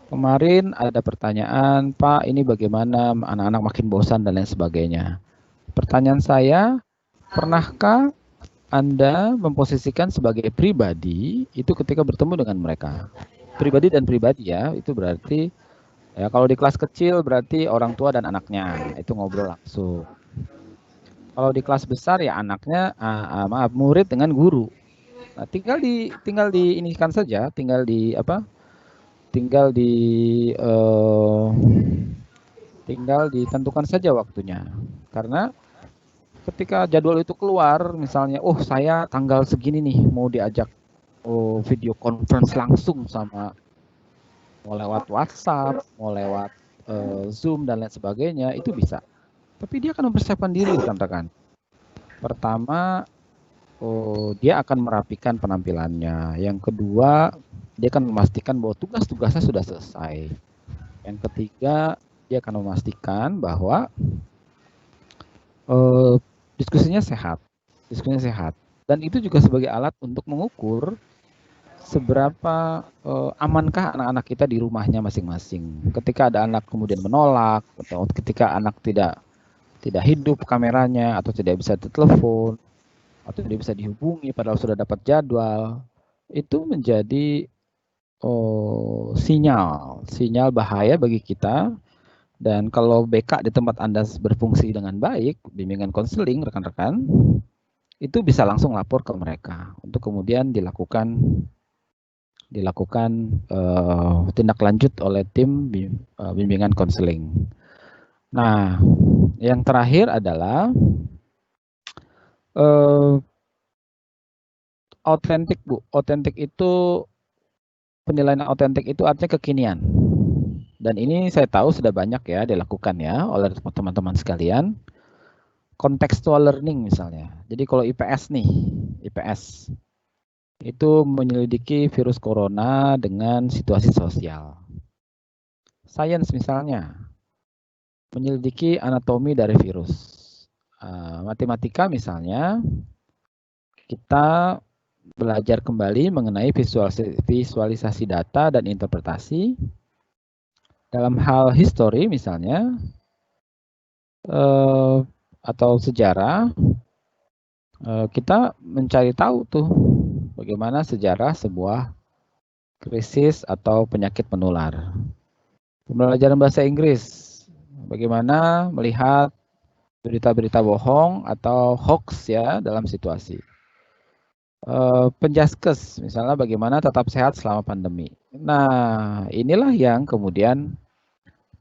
Kemarin ada pertanyaan, Pak, ini bagaimana anak-anak makin bosan dan lain sebagainya. Pertanyaan saya, pernahkah Anda memposisikan sebagai pribadi itu ketika bertemu dengan mereka? Pribadi dan pribadi ya, itu berarti ya kalau di kelas kecil berarti orang tua dan anaknya, itu ngobrol langsung. Kalau di kelas besar ya anaknya, murid dengan guru. Nah, tinggal diinikan saja, tinggal ditentukan saja waktunya. Karena ketika jadwal itu keluar, misalnya, oh saya tanggal segini nih mau diajak video conference langsung sama, mau lewat WhatsApp, mau lewat Zoom dan lain sebagainya, itu bisa. Tapi dia akan mempersiapkan diri, rekan-rekan. Pertama, dia akan merapikan penampilannya. Yang kedua, dia akan memastikan bahwa tugas-tugasnya sudah selesai. Yang ketiga, dia akan memastikan bahwa diskusinya sehat. Dan itu juga sebagai alat untuk mengukur seberapa amankah anak-anak kita di rumahnya masing-masing. Ketika ada anak kemudian menolak, atau ketika anak tidak hidup kameranya, atau tidak bisa ditelepon, atau tidak bisa dihubungi padahal sudah dapat jadwal, itu menjadi sinyal bahaya bagi kita. Dan kalau BK di tempat Anda berfungsi dengan baik, bimbingan konseling rekan-rekan, itu bisa langsung lapor ke mereka untuk kemudian dilakukan tindak lanjut oleh tim bimbingan konseling. Nah, yang terakhir adalah otentik, Bu. Otentik itu, penilaian otentik itu artinya kekinian. Dan ini saya tahu sudah banyak ya dilakukan ya oleh teman-teman sekalian. Contextual learning misalnya. Jadi kalau IPS itu menyelidiki virus corona dengan situasi sosial. Sains misalnya, menyelidiki anatomi dari virus. Matematika misalnya, kita belajar kembali mengenai visualisasi data dan interpretasi. Dalam hal history misalnya, atau sejarah, kita mencari tahu tuh bagaimana sejarah sebuah krisis atau penyakit menular. Pembelajaran bahasa Inggris, bagaimana melihat berita-berita bohong atau hoax ya dalam situasi. Penjaskes, misalnya bagaimana tetap sehat selama pandemi. Nah, inilah yang kemudian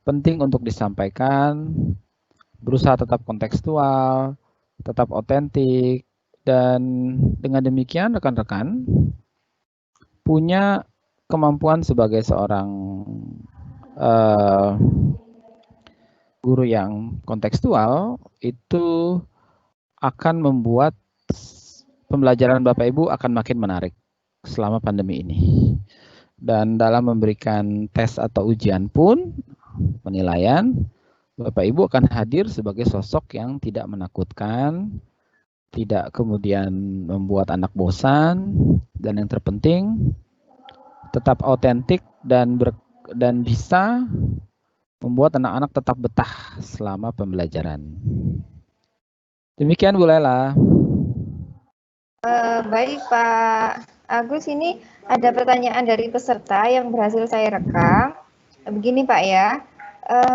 penting untuk disampaikan, berusaha tetap kontekstual, tetap otentik, dan dengan demikian rekan-rekan punya kemampuan sebagai seorang guru yang kontekstual, itu akan membuat pembelajaran Bapak Ibu akan makin menarik selama pandemi ini. Dan dalam memberikan tes atau ujian pun, penilaian, Bapak Ibu akan hadir sebagai sosok yang tidak menakutkan, tidak kemudian membuat anak bosan, dan yang terpenting tetap otentik dan bisa membuat anak-anak tetap betah selama pembelajaran. Demikian Bu Lela. Baik Pak Agus, ini ada pertanyaan dari peserta yang berhasil saya rekam. Begini Pak ya,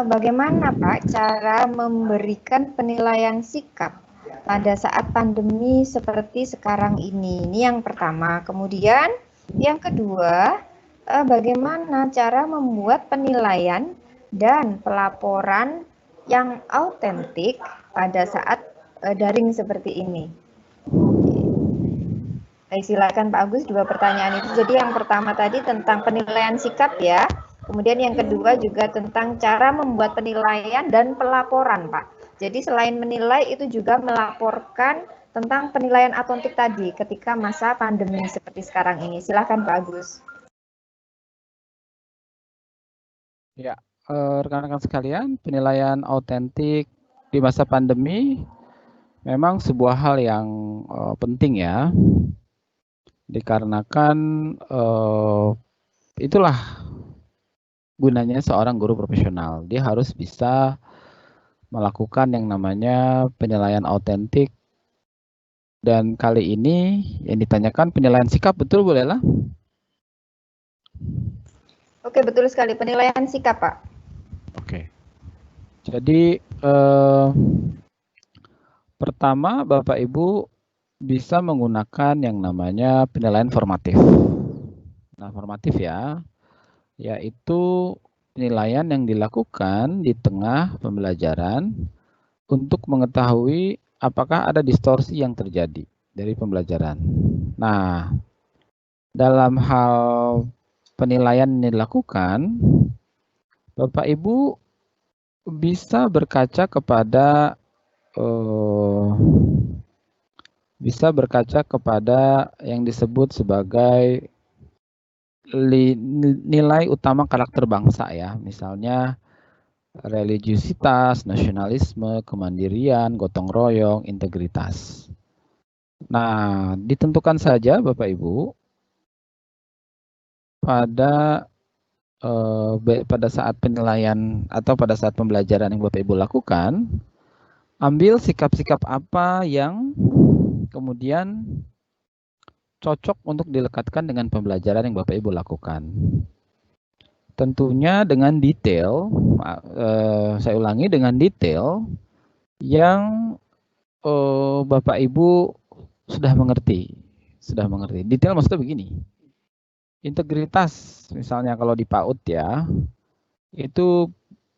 bagaimana Pak cara memberikan penilaian sikap pada saat pandemi seperti sekarang ini? Ini yang pertama. Kemudian yang kedua, bagaimana cara membuat penilaian dan pelaporan yang autentik pada saat daring seperti ini? Baik, silakan Pak Agus, dua pertanyaan itu. Jadi yang pertama tadi tentang penilaian sikap ya. Kemudian yang kedua juga tentang cara membuat penilaian dan pelaporan, Pak. Jadi selain menilai itu juga melaporkan tentang penilaian autentik tadi ketika masa pandemi seperti sekarang ini. Silakan Pak Agus. Ya, rekan-rekan sekalian, penilaian autentik di masa pandemi memang sebuah hal yang penting ya. Dikarenakan itulah gunanya seorang guru profesional. Dia harus bisa melakukan yang namanya penilaian autentik. Dan kali ini yang ditanyakan penilaian sikap, betul Bu Lela? Oke, betul sekali, penilaian sikap Pak. Oke. Jadi pertama Bapak Ibu bisa menggunakan yang namanya penilaian formatif. Nah, formatif ya, yaitu penilaian yang dilakukan di tengah pembelajaran untuk mengetahui apakah ada distorsi yang terjadi dari pembelajaran. Nah, dalam hal penilaian yang dilakukan, Bapak Ibu bisa berkaca kepada yang disebut sebagai nilai utama karakter bangsa ya, misalnya religiusitas, nasionalisme, kemandirian, gotong royong, integritas. Nah, ditentukan saja Bapak Ibu pada saat penilaian atau pada saat pembelajaran yang Bapak Ibu lakukan, ambil sikap-sikap apa yang kemudian cocok untuk dilekatkan dengan pembelajaran yang Bapak Ibu lakukan. Tentunya dengan detail, saya ulangi, dengan detail yang Bapak Ibu sudah mengerti. Detail maksudnya begini. Integritas, misalnya kalau di PAUD ya, itu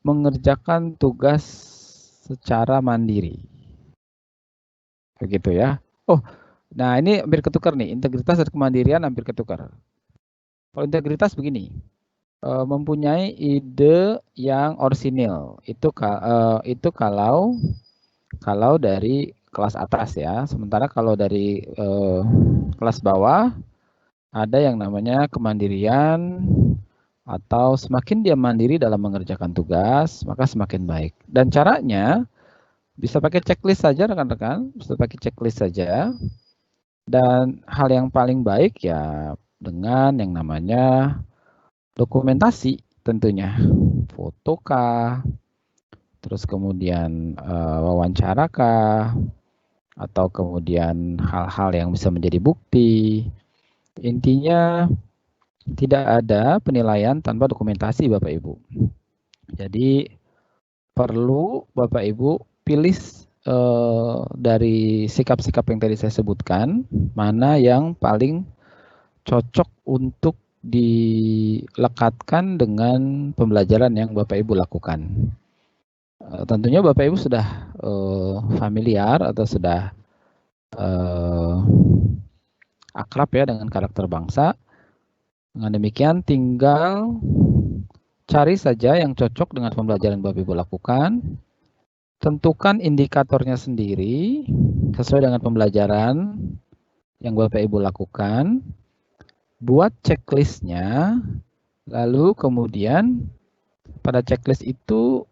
mengerjakan tugas secara mandiri. Begitu ya. Oh, nah ini hampir ketukar nih. Integritas dan kemandirian hampir ketukar. Kalau integritas begini, mempunyai ide yang orisinil. Itu kalau dari kelas atas ya. Sementara kalau dari kelas bawah, ada yang namanya kemandirian, atau semakin dia mandiri dalam mengerjakan tugas, maka semakin baik. Dan caranya bisa pakai checklist saja rekan-rekan, bisa pakai checklist saja. Dan hal yang paling baik ya dengan yang namanya dokumentasi tentunya. Foto kah, terus kemudian wawancara kah, atau kemudian hal-hal yang bisa menjadi bukti. Intinya tidak ada penilaian tanpa dokumentasi Bapak Ibu. Jadi perlu Bapak Ibu pilih dari sikap-sikap yang tadi saya sebutkan, mana yang paling cocok untuk dilekatkan dengan pembelajaran yang Bapak Ibu lakukan. Tentunya Bapak Ibu sudah familiar atau sudah akrab ya dengan karakter bangsa. Dengan demikian tinggal cari saja yang cocok dengan pembelajaran Bapak Ibu lakukan. Tentukan indikatornya sendiri sesuai dengan pembelajaran yang Bapak Ibu lakukan. Buat checklistnya, lalu kemudian pada checklist itu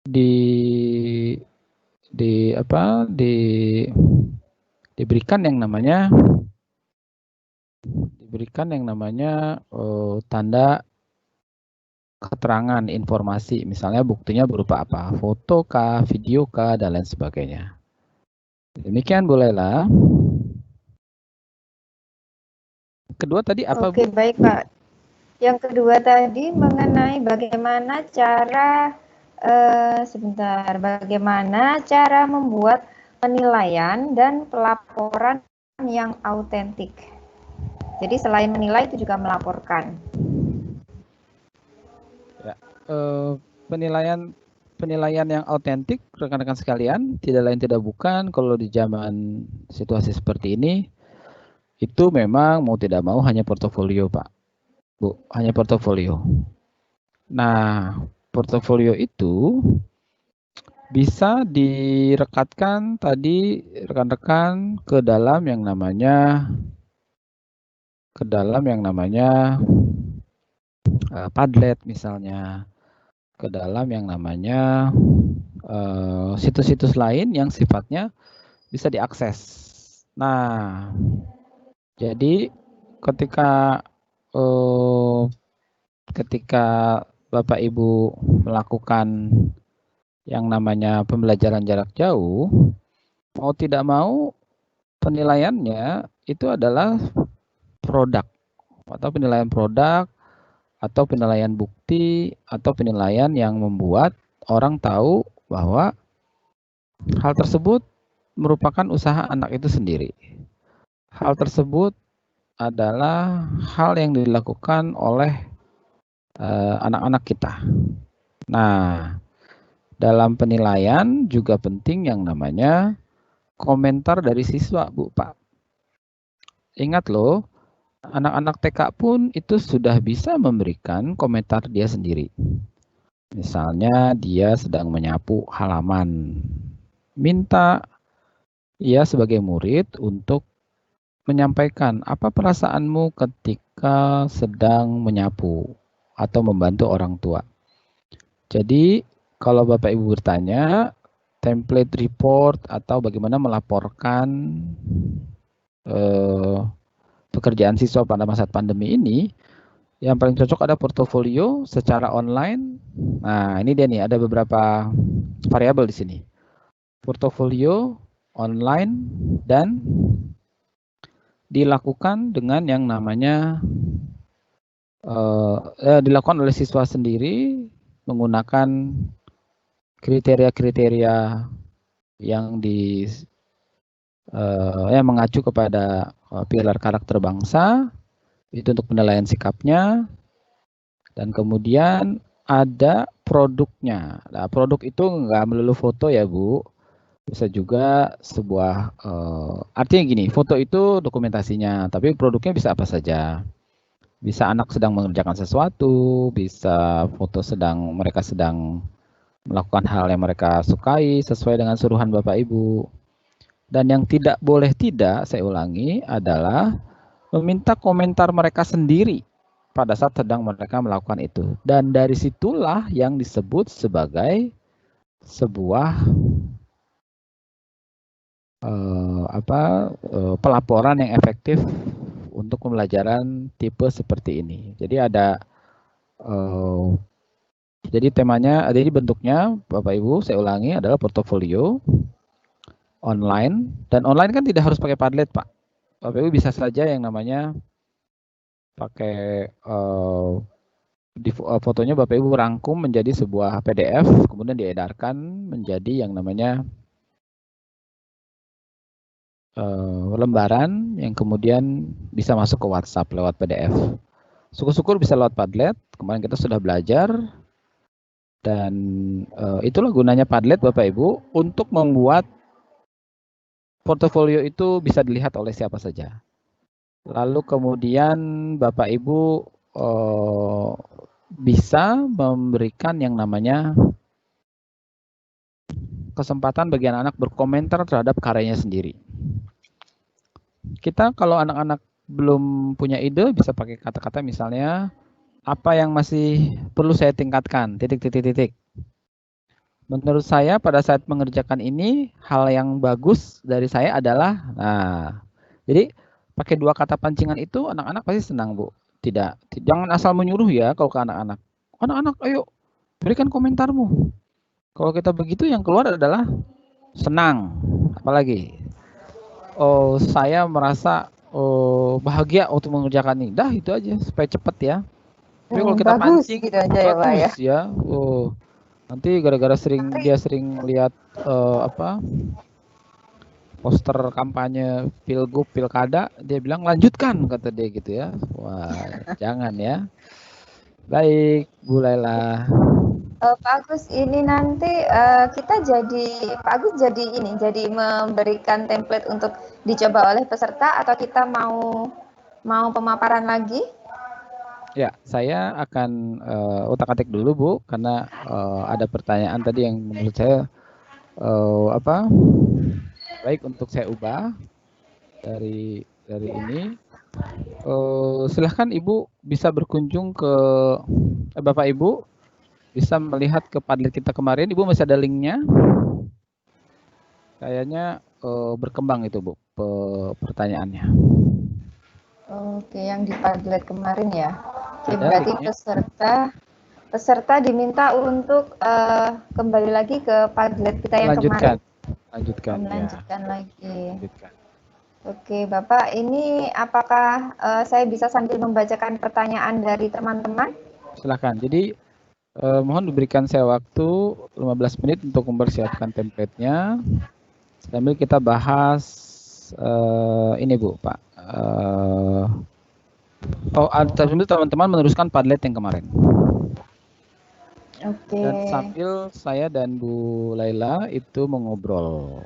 diberikan yang namanya tanda keterangan informasi, misalnya buktinya berupa apa, foto kah, video kah, dan lain sebagainya. Demikian Bu Lela. Kedua tadi apa? Oke, baik Pak. Yang kedua tadi mengenai bagaimana cara bagaimana cara membuat penilaian dan pelaporan yang autentik. Jadi selain menilai itu juga melaporkan. Ya, penilaian yang autentik rekan-rekan sekalian tidak lain tidak bukan kalau di zaman situasi seperti ini itu memang mau tidak mau hanya portofolio Pak, Bu, hanya portofolio. Nah, portofolio itu bisa direkatkan tadi rekan-rekan ke dalam yang namanya Padlet misalnya, ke dalam yang namanya situs-situs lain yang sifatnya bisa diakses. Nah, jadi ketika Bapak Ibu melakukan yang namanya pembelajaran jarak jauh, mau tidak mau penilaiannya itu adalah produk atau penilaian produk atau penilaian bukti atau penilaian yang membuat orang tahu bahwa hal tersebut merupakan usaha anak itu sendiri. Hal tersebut adalah hal yang dilakukan oleh anak-anak kita. Nah, dalam penilaian juga penting yang namanya komentar dari siswa, Bu, Pak. Ingat loh, anak-anak TK pun itu sudah bisa memberikan komentar dia sendiri. Misalnya dia sedang menyapu halaman. Minta ia sebagai murid untuk menyampaikan apa perasaanmu ketika sedang menyapu atau membantu orang tua. Jadi kalau Bapak Ibu bertanya, template report atau bagaimana melaporkan pekerjaan siswa pada masa pandemi ini, yang paling cocok ada portofolio secara online. Nah, ini dia nih, ada beberapa variabel di sini. Portofolio online dan dilakukan dengan yang namanya dilakukan oleh siswa sendiri menggunakan kriteria-kriteria yang yang mengacu kepada pilar karakter bangsa, itu untuk penilaian sikapnya, dan kemudian ada produknya. Nah, produk itu nggak melulu foto ya Bu, bisa juga sebuah artinya gini, foto itu dokumentasinya, tapi produknya bisa apa saja. Bisa anak sedang mengerjakan sesuatu, bisa foto mereka sedang melakukan hal yang mereka sukai sesuai dengan suruhan Bapak Ibu. Dan yang tidak boleh tidak, saya ulangi, adalah meminta komentar mereka sendiri pada saat sedang mereka melakukan itu. Dan dari situlah yang disebut sebagai sebuah pelaporan yang efektif untuk pembelajaran tipe seperti ini. Jadi ada jadi temanya, jadi bentuknya Bapak Ibu, saya ulangi, adalah portofolio online, dan online kan tidak harus pakai Padlet Pak. Bapak Ibu bisa saja yang namanya pakai fotonya Bapak Ibu rangkum menjadi sebuah PDF, kemudian diedarkan menjadi yang namanya lembaran yang kemudian bisa masuk ke WhatsApp lewat PDF. Syukur-syukur bisa lewat Padlet, kemarin kita sudah belajar, dan itulah gunanya Padlet Bapak Ibu, untuk membuat portofolio itu bisa dilihat oleh siapa saja. Lalu kemudian Bapak Ibu bisa memberikan yang namanya kesempatan bagi anak-anak berkomentar terhadap karyanya sendiri. Kita kalau anak-anak belum punya ide bisa pakai kata-kata misalnya, apa yang masih perlu saya tingkatkan, titik. Menurut saya pada saat mengerjakan ini, hal yang bagus dari saya adalah, nah, jadi pakai dua kata pancingan itu anak-anak pasti senang Bu. Jangan asal menyuruh ya kalau ke anak-anak. Anak-anak ayo berikan komentarmu. Kalau kita begitu yang keluar adalah senang. Apalagi saya merasa bahagia untuk mengerjakan ini. Dah itu aja supaya cepat ya. Tapi kalau kita bagus pancing gitu aja ya Pak ya. Nanti gara-gara dia sering lihat poster kampanye pilgub pilkada, dia bilang lanjutkan kata dia gitu ya. Wah, jangan ya. Baik, Bu Laila. Pak Agus, ini nanti Pak Agus jadi memberikan template untuk dicoba oleh peserta, atau kita mau pemaparan lagi? Ya, saya akan utak-atik dulu Bu, karena ada pertanyaan tadi yang menurut saya baik untuk saya ubah dari ini. Silahkan Ibu bisa berkunjung ke Bapak Ibu bisa melihat ke Padlet kita kemarin. Ibu masih ada linknya. Kayaknya berkembang itu Bu pertanyaannya. Oke, yang di Padlet kemarin ya. Oke, berarti peserta diminta untuk kembali lagi ke Padlet kita yang kemarin. Lanjutkan lagi. Oke, Bapak, ini apakah saya bisa sambil membacakan pertanyaan dari teman-teman? Silakan. Jadi mohon diberikan saya waktu 15 menit untuk mempersiapkan template-nya. Sambil kita bahas ini Bu, Pak. Sambil teman-teman meneruskan Padlet yang kemarin. Oke. Dan sambil saya dan Bu Laila itu mengobrol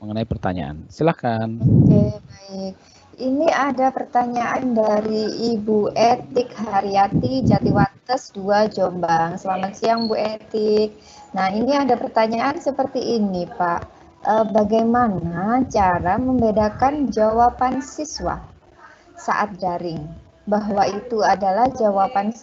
mengenai pertanyaan. Silakan. Oke, baik. Ini ada pertanyaan dari Ibu Etik Haryati Jatiwati. Tes 2 Jombang. Selamat siang Bu Etik. Nah, ini ada pertanyaan seperti ini, Pak. Bagaimana cara membedakan jawaban siswa saat daring? Bahwa itu adalah jawaban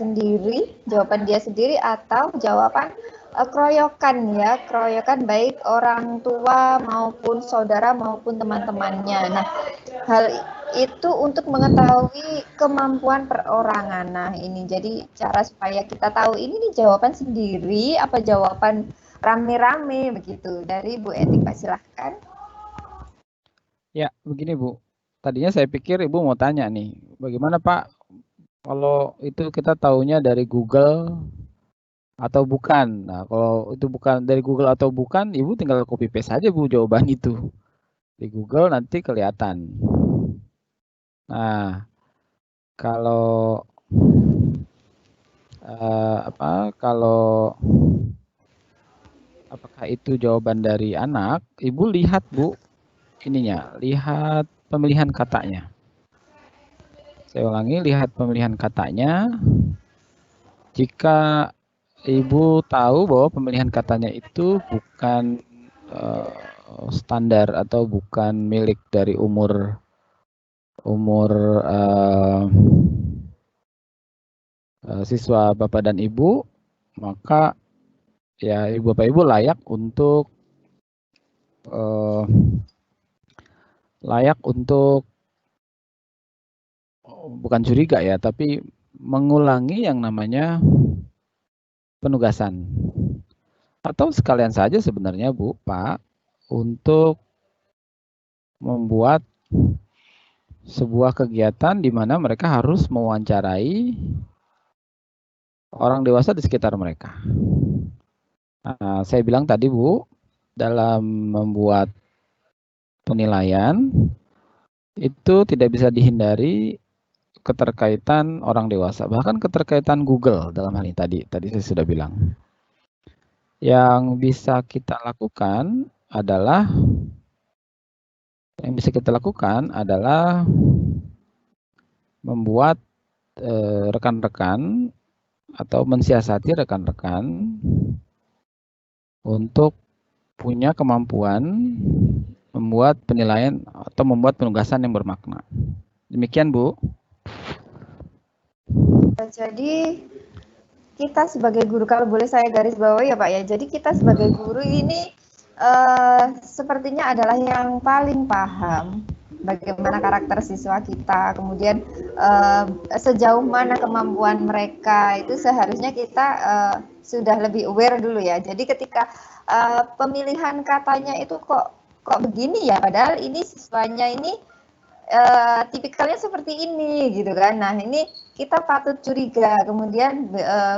dia sendiri atau jawaban keroyokan ya, keroyokan baik orang tua maupun saudara maupun teman-temannya. Nah, hal itu untuk mengetahui kemampuan perorangan. Nah, ini jadi cara supaya kita tahu ini nih jawaban sendiri apa jawaban rame-rame begitu. Dari Bu Etik, Pak, silahkan. Ya, begini Bu. Tadinya saya pikir Ibu mau tanya nih, bagaimana Pak kalau itu kita taunya dari Google atau bukan. Nah, kalau itu bukan dari Google atau bukan, Ibu tinggal copy paste saja Bu jawaban itu. Di Google nanti kelihatan. Nah, kalau kalau apakah itu jawaban dari anak, Ibu lihat Bu ininya, lihat pemilihan katanya. Saya ulangi, lihat pemilihan katanya. Jika Ibu tahu bahwa pemilihan katanya itu bukan standar atau bukan milik dari umur siswa Bapak dan Ibu, maka ya Bapak Ibu layak untuk bukan curiga ya, tapi mengulangi yang namanya penugasan. Atau sekalian saja sebenarnya Bu, Pak, untuk membuat sebuah kegiatan di mana mereka harus mewawancarai orang dewasa di sekitar mereka. Nah, saya bilang tadi Bu, dalam membuat penilaian itu tidak bisa dihindari keterkaitan orang dewasa, bahkan keterkaitan Google dalam hal ini tadi saya sudah bilang. Yang bisa kita lakukan adalah membuat rekan-rekan atau mensiasati rekan-rekan untuk punya kemampuan membuat penilaian atau membuat penugasan yang bermakna. Demikian Bu. Jadi kita sebagai guru, kalau boleh saya garis bawahi ya Pak ya, jadi kita sebagai guru ini sepertinya adalah yang paling paham bagaimana karakter siswa kita, kemudian sejauh mana kemampuan mereka, itu seharusnya kita sudah lebih aware dulu ya. Jadi ketika pemilihan katanya itu kok begini ya, padahal ini siswanya ini tipikalnya seperti ini gitu kan. Nah, ini kita patut curiga, kemudian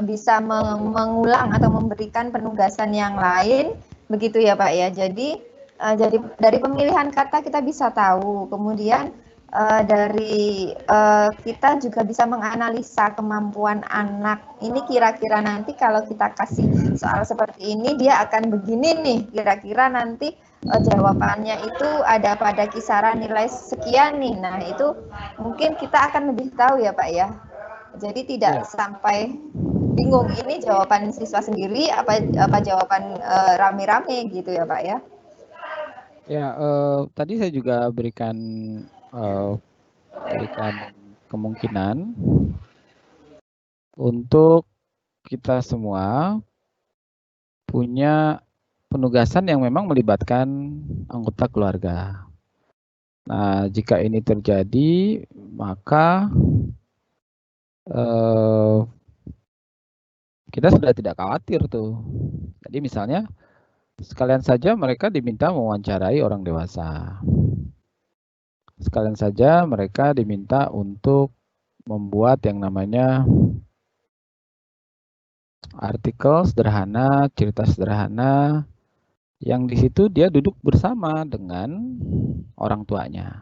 bisa mengulang atau memberikan penugasan yang lain, begitu ya Pak ya. Jadi dari pemilihan kata kita bisa tahu, kemudian dari kita juga bisa menganalisa kemampuan anak. Ini kira-kira nanti kalau kita kasih soal seperti ini, dia akan begini nih, kira-kira nanti jawabannya itu ada pada kisaran nilai sekian nih. Nah, itu mungkin kita akan lebih tahu ya Pak ya. Jadi tidak sampai bingung ini jawaban siswa sendiri apa jawaban rame-rame gitu ya Pak ya. Ya, tadi saya juga berikan kemungkinan untuk kita semua punya penugasan yang memang melibatkan anggota keluarga. Nah, jika ini terjadi, maka kita sudah tidak khawatir tuh. Jadi misalnya, sekalian saja mereka diminta mewawancarai orang dewasa. Sekalian saja mereka diminta untuk membuat yang namanya artikel sederhana, cerita sederhana, yang di situ dia duduk bersama dengan orang tuanya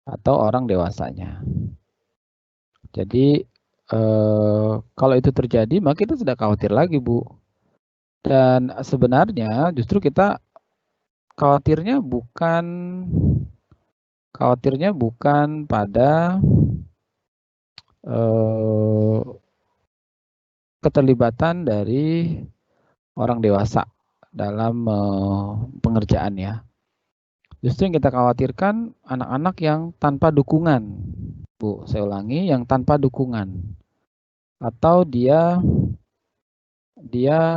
atau orang dewasanya. Jadi kalau itu terjadi, maka kita tidak khawatir lagi, Bu. Dan sebenarnya justru kita khawatirnya bukan pada keterlibatan dari orang dewasa dalam pengerjaan ya. Justru yang kita khawatirkan anak-anak yang tanpa dukungan, Bu, saya ulangi, yang tanpa dukungan. Atau dia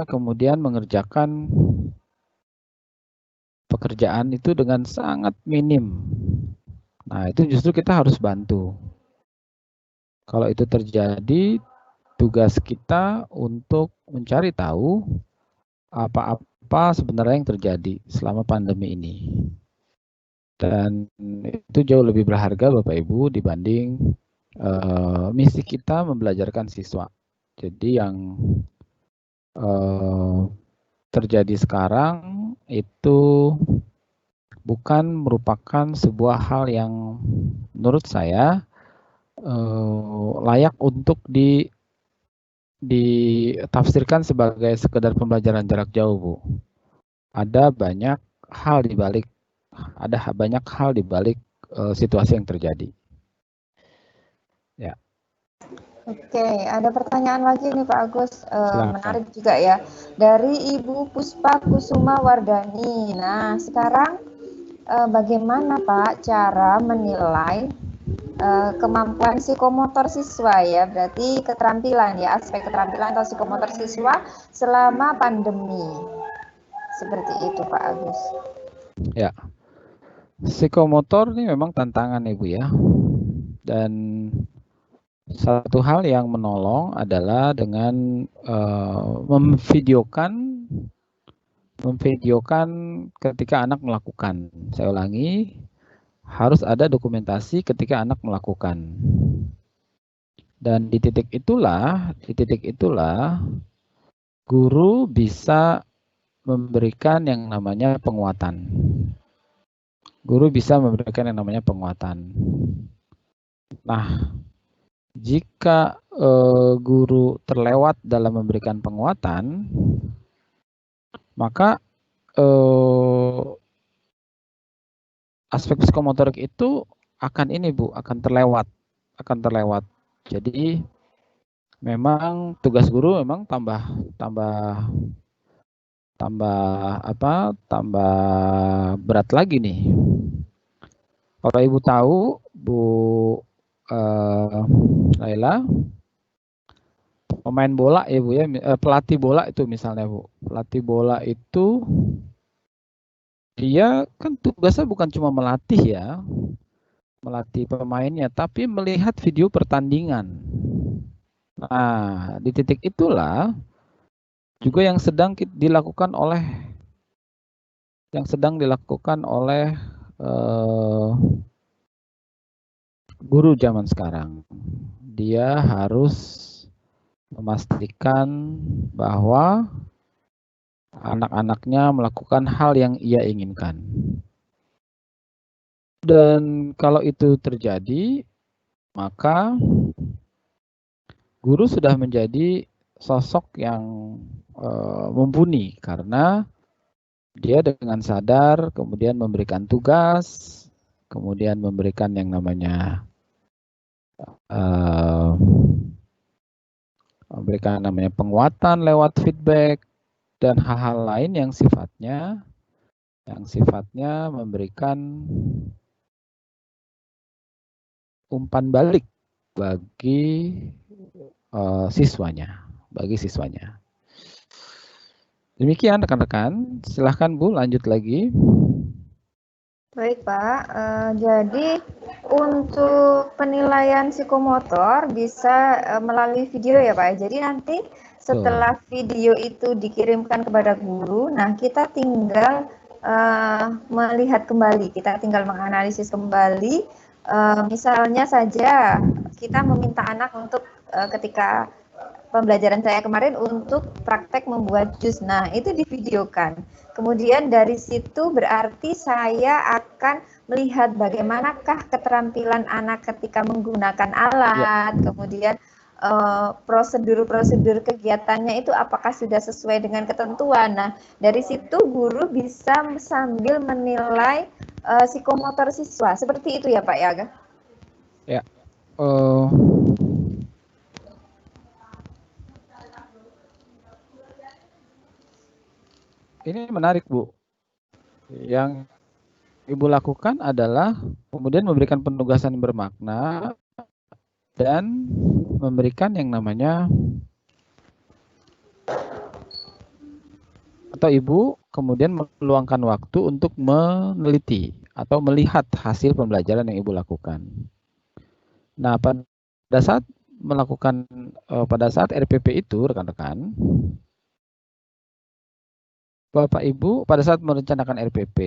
kemudian mengerjakan pekerjaan itu dengan sangat minim. Nah, itu justru kita harus bantu. Kalau itu terjadi, tugas kita untuk mencari tahu apa sebenarnya yang terjadi selama pandemi ini. Dan itu jauh lebih berharga Bapak Ibu dibanding misi kita membelajarkan siswa. Jadi yang terjadi sekarang itu bukan merupakan sebuah hal yang menurut saya layak untuk ditafsirkan sebagai sekedar pembelajaran jarak jauh, Bu. Ada banyak hal di balik situasi yang terjadi. Ya. Oke, ada pertanyaan lagi nih Pak Agus, menarik juga ya, dari Ibu Puspa Kusuma Wardani. Nah, sekarang bagaimana Pak cara menilai kemampuan psikomotor siswa ya, berarti keterampilan ya, aspek keterampilan atau psikomotor siswa selama pandemi. Seperti itu Pak Agus. Ya, psikomotor ini memang tantangan Ibu ya. Dan satu hal yang menolong adalah dengan memvideokan ketika anak melakukan. Saya ulangi, harus ada dokumentasi ketika anak melakukan. Dan di titik itulah guru bisa memberikan yang namanya penguatan. Nah, jika guru terlewat dalam memberikan penguatan, maka aspek psikomotorik itu akan terlewat. Jadi memang tugas guru memang tambah berat lagi nih. Kalau Ibu tahu, Bu Laila, pemain bola ya Bu ya, pelatih bola itu misalnya Bu, pelatih bola itu dia kan tugasnya bukan cuma melatih pemainnya, tapi melihat video pertandingan. Nah, di titik itulah juga yang sedang dilakukan oleh guru zaman sekarang. Dia harus memastikan bahwa anak-anaknya melakukan hal yang ia inginkan. Dan kalau itu terjadi, maka guru sudah menjadi sosok yang mumpuni karena dia dengan sadar kemudian memberikan tugas, kemudian memberikan yang namanya penguatan lewat feedback dan hal-hal lain yang sifatnya memberikan umpan balik bagi siswanya. Demikian rekan-rekan, silahkan Bu lanjut lagi. Baik Pak, jadi untuk penilaian psikomotor bisa melalui video ya Pak. Jadi nanti setelah video itu dikirimkan kepada guru, nah kita tinggal melihat kembali, kita tinggal menganalisis kembali. Misalnya saja kita meminta anak untuk ketika pembelajaran saya kemarin untuk praktek membuat jus. Nah, itu divideokan. Kemudian dari situ berarti saya akan melihat bagaimanakah keterampilan anak ketika menggunakan alat, kemudian prosedur-prosedur kegiatannya itu apakah sudah sesuai dengan ketentuan. Nah, dari situ guru bisa sambil menilai psikomotor siswa. Seperti itu ya Pak Yaga? Ya. ini menarik, Bu. Yang Ibu lakukan adalah kemudian memberikan penugasan yang bermakna dan memberikan yang namanya, atau Ibu kemudian meluangkan waktu untuk meneliti atau melihat hasil pembelajaran yang Ibu lakukan. Nah, pada saat melakukan pada saat RPP itu, rekan-rekan, Bapak Ibu pada saat merencanakan RPP,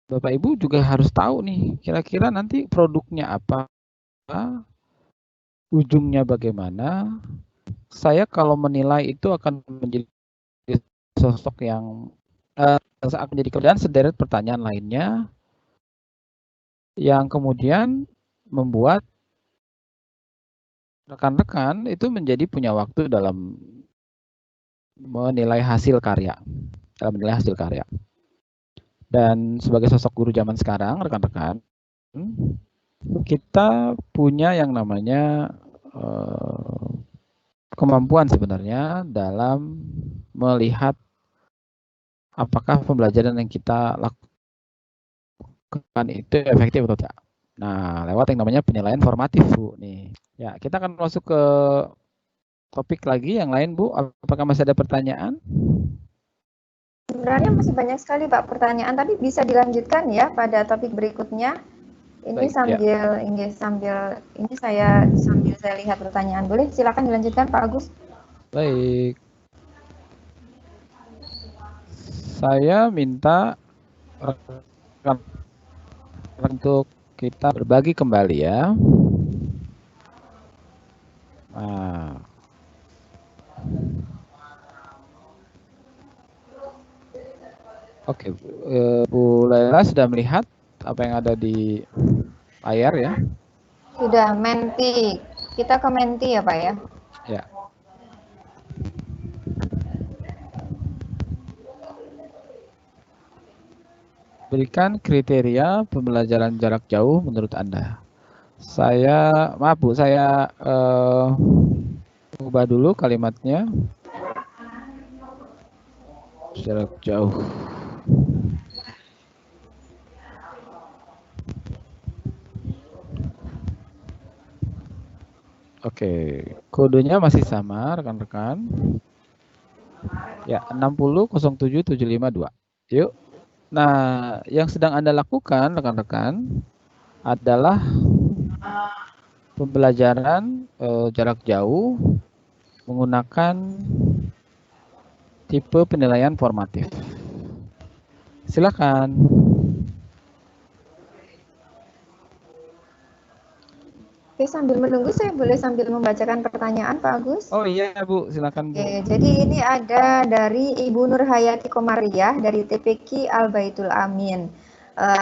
Bapak Ibu juga harus tahu nih, kira-kira nanti produknya apa, ujungnya bagaimana. Saya kalau menilai itu akan menjadi sosok yang akan menjadi kerjaan sederet pertanyaan lainnya yang kemudian membuat rekan-rekan itu menjadi punya waktu dalam menilai hasil karya, Dan sebagai sosok guru zaman sekarang, rekan-rekan, kita punya yang namanya kemampuan sebenarnya dalam melihat apakah pembelajaran yang kita lakukan itu efektif atau tidak. Nah, lewat yang namanya penilaian formatif, Bu. Nih, ya kita akan masuk ke topik lagi yang lain, Bu. Apakah masih ada pertanyaan? Sebenarnya masih banyak sekali Pak pertanyaan, tapi bisa dilanjutkan ya pada topik berikutnya. Ini Baik, saya lihat pertanyaan. Boleh silakan dilanjutkan Pak Agus. Baik. Saya minta untuk kita berbagi kembali ya. Nah. Oke, Bu Laila sudah melihat apa yang ada di layar ya? Sudah, Menti. Kita ke Menti ya Pak ya? Ya. Berikan kriteria pembelajaran jarak jauh menurut Anda. Maaf Bu, saya ubah dulu kalimatnya. Jarak jauh. Oke, kodenya masih sama rekan-rekan. Ya, 6007752. Yuk. Nah, yang sedang Anda lakukan rekan-rekan adalah pembelajaran jarak jauh menggunakan tipe penilaian formatif. Silakan. Oke, sambil menunggu saya boleh sambil membacakan pertanyaan Pak Agus? Oh iya Bu, silakan Bu. Oke, jadi ini ada dari Ibu Nurhayati Komariah dari TPQ Al Baitul Amin.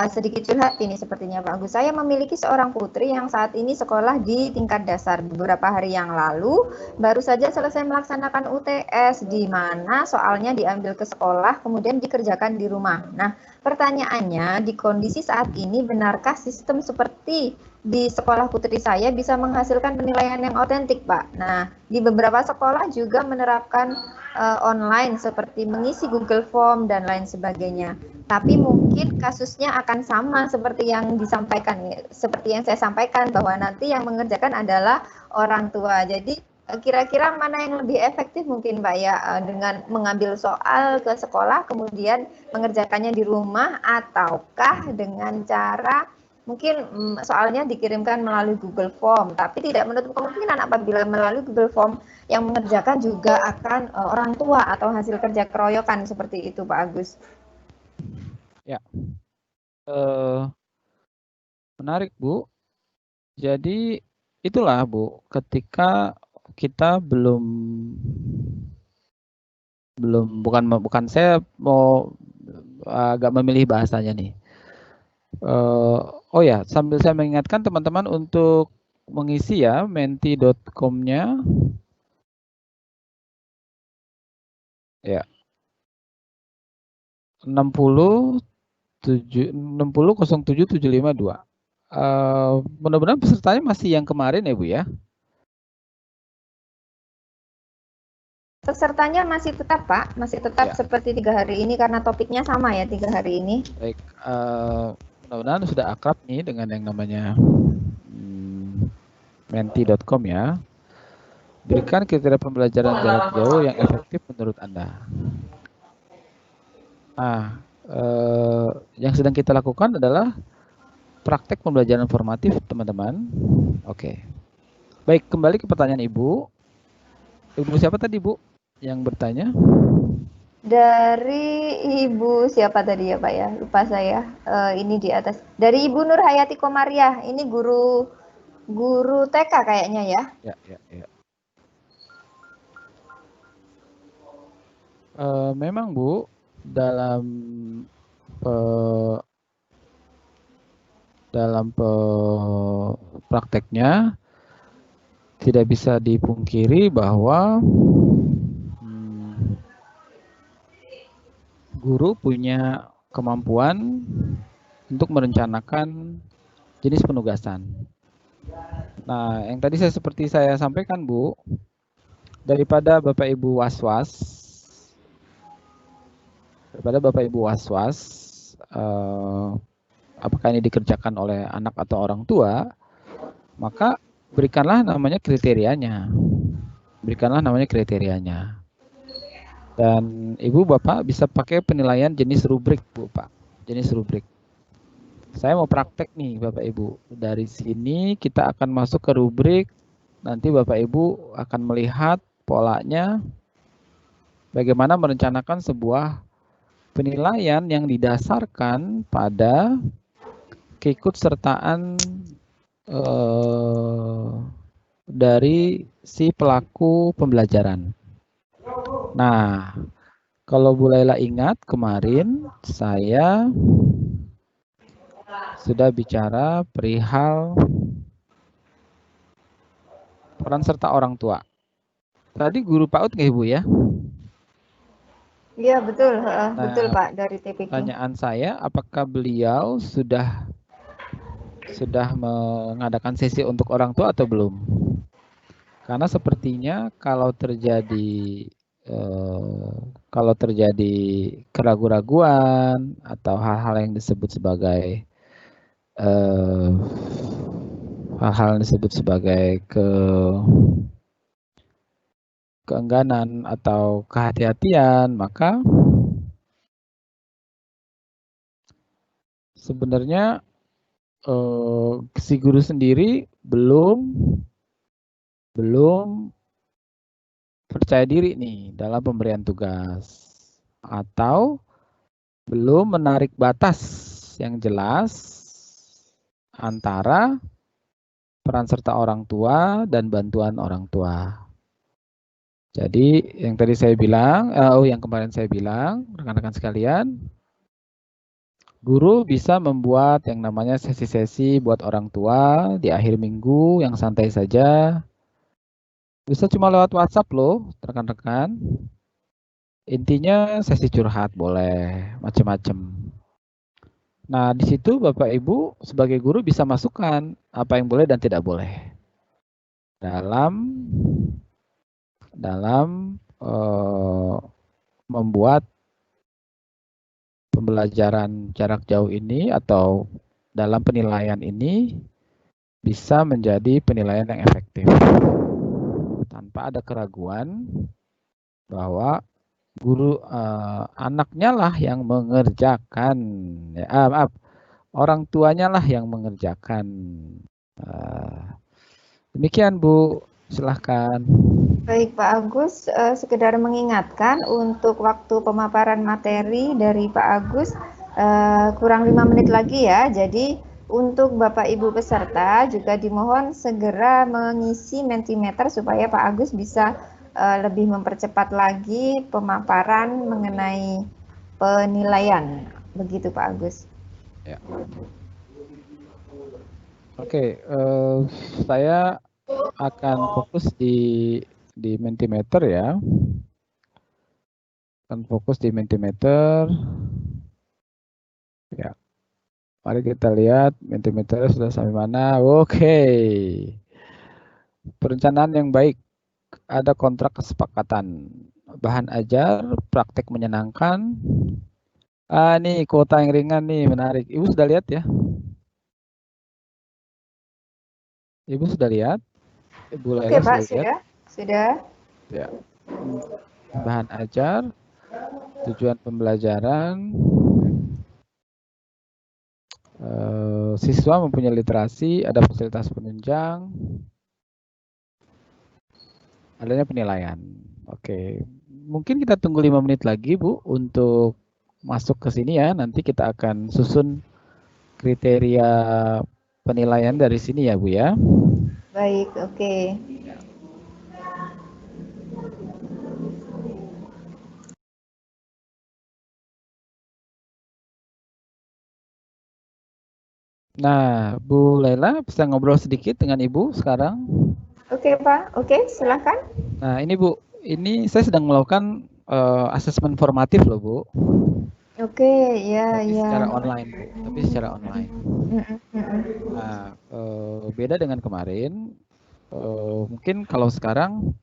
Sedikit curhat ini sepertinya Pak Agus. Saya memiliki seorang putri yang saat ini sekolah di tingkat dasar. Beberapa hari yang lalu baru saja selesai melaksanakan UTS, di mana soalnya diambil ke sekolah kemudian dikerjakan di rumah. Nah, pertanyaannya, di kondisi saat ini benarkah sistem seperti di sekolah putri saya bisa menghasilkan penilaian yang otentik, Pak? Nah, di beberapa sekolah juga menerapkan online seperti mengisi Google Form dan lain sebagainya. Tapi mungkin kasusnya akan sama seperti yang disampaikan, seperti yang saya sampaikan, bahwa nanti yang mengerjakan adalah orang tua. Jadi kira-kira mana yang lebih efektif mungkin Pak ya, dengan mengambil soal ke sekolah kemudian mengerjakannya di rumah, ataukah dengan cara mungkin soalnya dikirimkan melalui Google Form, tapi tidak menutup kemungkinan apabila melalui Google Form yang mengerjakan juga akan orang tua atau hasil kerja keroyokan seperti itu Pak Agus. Ya, menarik Bu. Jadi itulah Bu, ketika kita bukan saya mau agak memilih bahasanya nih. Oh ya, sambil saya mengingatkan teman-teman untuk mengisi ya menti.com-nya. Ya. 6007752. Mudah-mudahan pesertanya masih yang kemarin ya Bu ya. Pesertanya masih tetap Pak, masih tetap Ya. seperti 3 hari ini karena topiknya sama ya 3 hari ini. Baik, mudah-mudahan sudah akrab nih dengan yang namanya menti.com ya. Berikan kriteria pembelajaran jarak jauh yang efektif menurut Anda. Nah, yang sedang kita lakukan adalah praktek pembelajaran formatif, teman-teman. Oke. Baik, kembali ke pertanyaan Ibu. Ibu siapa tadi, Bu, yang bertanya? Dari Ibu siapa tadi ya Pak ya? Lupa saya. Ini di atas. Dari Ibu Nur Hayati Komariah. Ini guru TK kayaknya ya. Ya. Memang Bu, dalam prakteknya tidak bisa dipungkiri bahwa guru punya kemampuan untuk merencanakan jenis penugasan. Nah, yang tadi seperti saya sampaikan, Bu, daripada Bapak Ibu was-was, apakah ini dikerjakan oleh anak atau orang tua, maka berikanlah namanya kriterianya. Dan Ibu Bapak bisa pakai penilaian jenis rubrik, Bu, Pak. Jenis rubrik. Saya mau praktek nih, Bapak Ibu. Dari sini kita akan masuk ke rubrik. Nanti Bapak Ibu akan melihat polanya bagaimana merencanakan sebuah penilaian yang didasarkan pada keikutsertaan dari si pelaku pembelajaran. Nah, kalau Bu Laila ingat kemarin saya sudah bicara perihal peran serta orang tua. Tadi guru PAUD nggak Ibu ya? Iya betul, betul Pak dari TPQ. Pertanyaan saya, apakah beliau sudah mengadakan sesi untuk orang tua atau belum? Karena sepertinya kalau terjadi keraguan-raguan atau hal-hal yang disebut sebagai keengganan atau kehati-hatian, maka sebenarnya si guru sendiri belum percaya diri nih dalam pemberian tugas atau belum menarik batas yang jelas antara peran serta orang tua dan bantuan orang tua. Jadi yang tadi saya bilang, yang kemarin saya bilang, rekan-rekan sekalian, guru bisa membuat yang namanya sesi-sesi buat orang tua di akhir minggu yang santai saja. Bisa cuma lewat WhatsApp loh, rekan-rekan. Intinya sesi curhat boleh, macam-macam. Nah, di situ Bapak Ibu sebagai guru bisa masukkan apa yang boleh dan tidak boleh dalam membuat pembelajaran jarak jauh ini atau dalam penilaian ini bisa menjadi penilaian yang efektif tanpa ada keraguan bahwa guru anaknya lah yang mengerjakan, orang tuanya lah yang mengerjakan. Demikian Bu, silahkan. Baik Pak Agus, sekedar mengingatkan untuk waktu pemaparan materi dari Pak Agus kurang 5 menit lagi ya. Jadi untuk Bapak Ibu peserta juga dimohon segera mengisi Mentimeter supaya Pak Agus bisa lebih mempercepat lagi pemaparan mengenai penilaian. Begitu Pak Agus. Ya. Oke, saya akan fokus di Mentimeter ya. Akan fokus di Mentimeter. Ya. Mari kita lihat Mentimeter sudah sampai mana. Oke. Perencanaan yang baik. Ada kontrak kesepakatan. bahan ajar, praktek menyenangkan. Nih kuota yang ringan nih, menarik. Ibu sudah lihat ya? Ibu sudah lihat? Ibu Oke, Laila Pak, sudah lihat? sudah. Ya. Bahan ajar, tujuan pembelajaran, siswa mempunyai literasi, ada fasilitas penunjang, adanya penilaian. Oke, mungkin kita tunggu 5 menit lagi Bu untuk masuk ke sini ya. Nanti kita akan susun kriteria penilaian dari sini ya Bu ya. Baik, oke. Nah, Bu Laila bisa ngobrol sedikit dengan Ibu sekarang? Oke, Pak. Oke, silakan. Nah, ini Bu, ini saya sedang melakukan asesmen formatif loh Bu. Oke, ya, Tapi ya. secara online Bu, tapi secara online. Nah, beda dengan kemarin, mungkin kalau sekarang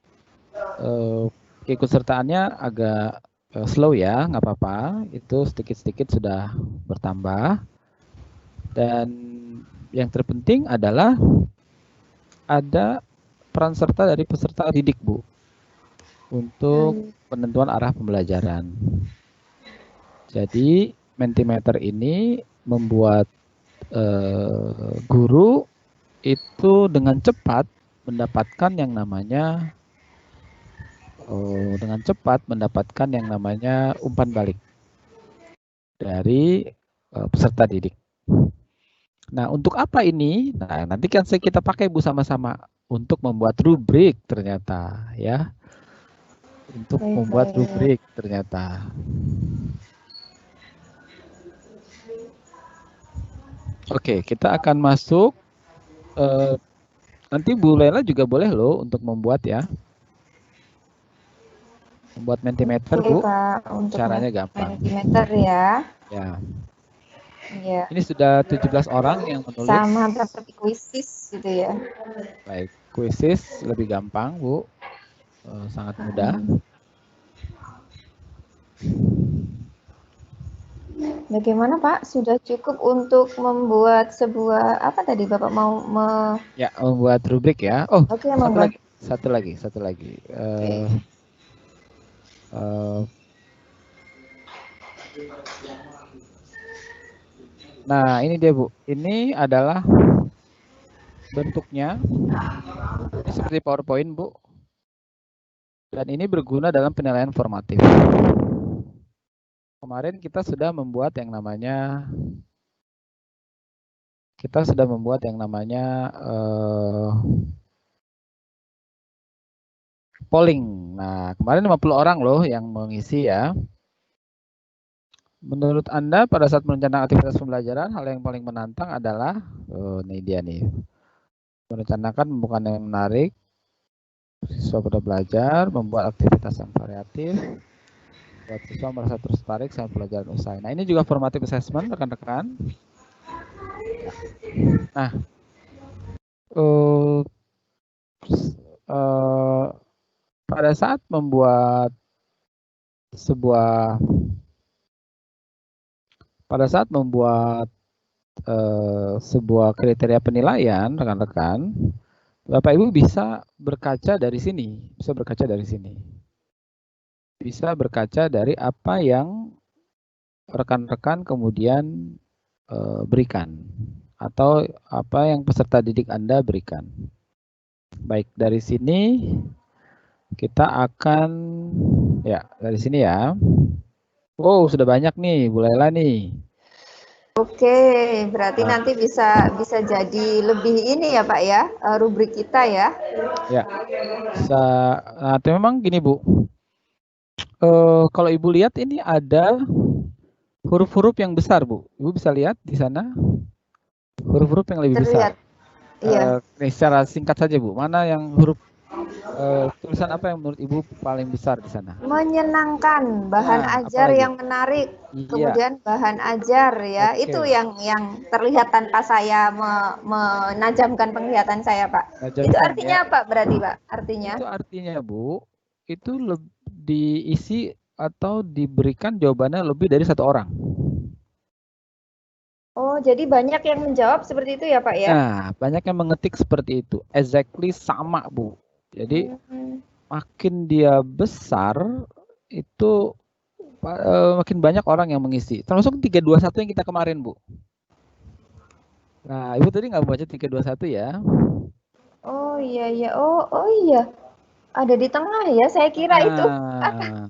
keikutsertaannya agak slow ya, nggak apa-apa, itu sedikit-sedikit sudah bertambah. Dan yang terpenting adalah ada peran serta dari peserta didik Bu untuk penentuan arah pembelajaran. Jadi Mentimeter ini membuat guru itu dengan cepat mendapatkan yang namanya umpan balik dari peserta didik. Nah, untuk apa ini? Nah, nanti kan kita pakai Bu sama-sama untuk membuat rubrik ternyata ya. Untuk membuat rubrik ternyata. Oke, kita akan masuk. Nanti Bu Lela juga boleh loh untuk membuat ya. Membuat Mentimeter Bu. Pak, untuk caranya gampang. Mentimeter ya. Ya. Iya. Ini sudah 17 orang yang menulis. Sama seperti kuisis gitu ya. Baik, kuisis lebih gampang Bu. Sangat mudah. Bagaimana Pak? Sudah cukup untuk membuat sebuah apa tadi Bapak mau Ya, membuat rubrik ya. Oh, oke, satu lagi. Nah, ini dia Bu. Ini adalah bentuknya. Ini seperti PowerPoint Bu. Dan ini berguna dalam penilaian formatif. Kemarin kita sudah membuat yang namanya polling. Nah, kemarin 50 orang loh yang mengisi ya. Menurut Anda pada saat merencanakan aktivitas pembelajaran, hal yang paling menantang adalah, ini dia nih, merencanakan pembukaan yang menarik, siswa pada belajar, membuat aktivitas yang variatif, buat siswa merasa tertarik sama pelajaran usai. Nah, ini juga formative assessment, rekan-rekan. Nah, pada saat membuat sebuah kriteria penilaian, rekan-rekan, Bapak Ibu bisa berkaca dari sini, bisa berkaca dari apa yang rekan-rekan kemudian berikan atau apa yang peserta didik Anda berikan. Baik, dari sini kita akan dari sini ya. Oh, sudah banyak nih Bu Lela nih. Oke, berarti nanti bisa jadi lebih ini ya Pak ya, rubrik kita ya. Ya, bisa. Nah, memang gini Bu, kalau Ibu lihat ini ada huruf-huruf yang besar Bu. Ibu bisa lihat di sana huruf-huruf yang lebih besar. Iya. Secara singkat saja Bu, mana yang huruf tulisan apa yang menurut Ibu paling besar di sana? Menyenangkan, bahan ajar yang menarik, kemudian bahan ajar ya, itu yang terlihat tanpa saya menajamkan penglihatan saya Pak. Itu artinya apa berarti Pak? Artinya? Itu artinya Bu, itu diisi atau diberikan jawabannya lebih dari satu orang. Oh, jadi banyak yang menjawab seperti itu ya Pak ya? Nah, banyak yang mengetik seperti itu. Exactly sama, Bu. Jadi makin dia besar, itu makin banyak orang yang mengisi. Termasuk 321 yang kita kemarin, Bu. Nah, Ibu tadi nggak baca 321 ya? Oh iya iya. Oh iya. Ada di tengah ya. Saya kira itu.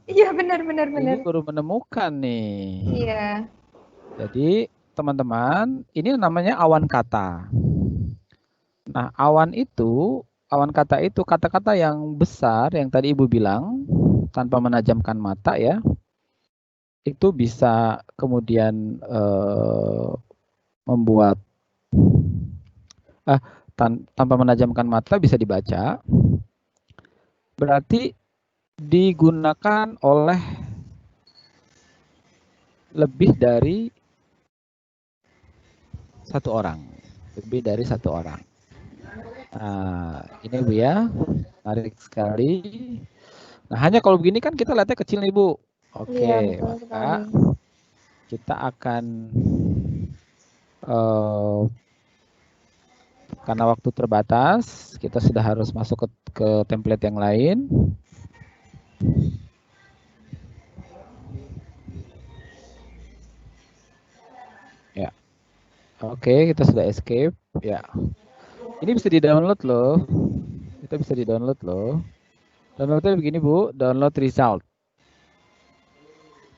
Iya benar. Ibu baru menemukan nih. Iya. Jadi teman-teman, ini namanya awan kata. Nah, awan kata itu kata-kata yang besar yang tadi Ibu bilang tanpa menajamkan mata ya. Itu bisa kemudian membuat tanpa menajamkan mata bisa dibaca. Berarti digunakan oleh lebih dari satu orang. Lebih dari satu orang. Nah, ini Bu ya. Menarik sekali. Nah, hanya kalau begini kan kita lihatnya kecil nih Bu. Oke, Iya, betul maka sekali. kita akan karena waktu terbatas, kita sudah harus masuk ke template yang lain. Ya, oke, kita sudah escape. Ya, ini bisa di-download loh. Kita bisa di-download loh. Downloadnya begini Bu, download result.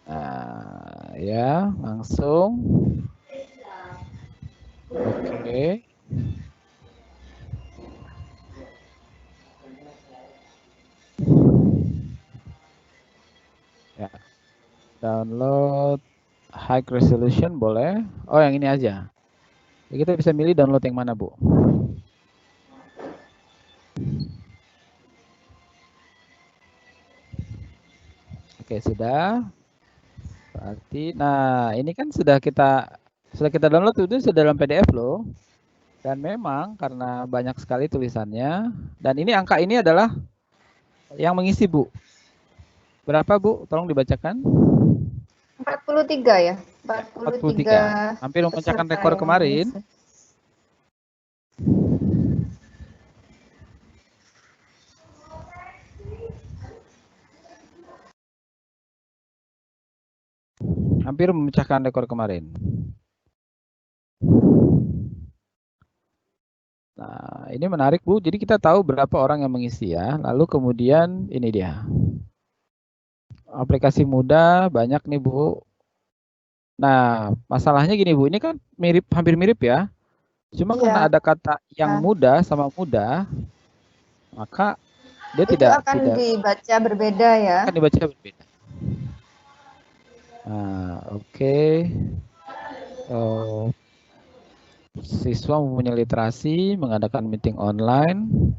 Nah, ya, langsung. Oke. Ya, download high resolution boleh. Oh, yang ini aja. Ya, kita bisa milih download yang mana, Bu? Oke, sudah. Berarti, nah ini kan sudah kita download itu sudah dalam PDF loh. Dan memang karena banyak sekali tulisannya. Dan ini angka ini adalah yang mengisi Bu. Berapa Bu? Tolong dibacakan. 43 ya. 43. Hampir memecahkan rekor kemarin. Hampir memecahkan rekor kemarin. Nah, ini menarik Bu. Jadi kita tahu berapa orang yang mengisi ya. Lalu kemudian ini dia. Aplikasi mudah banyak nih Bu. Nah, masalahnya gini Bu, ini kan hampir mirip ya. Cuma karena ada kata yang mudah sama mudah, maka dia itu akan dibaca berbeda ya. Akan dibaca berbeda. Nah, oke. Siswa mempunyai literasi, mengadakan meeting online,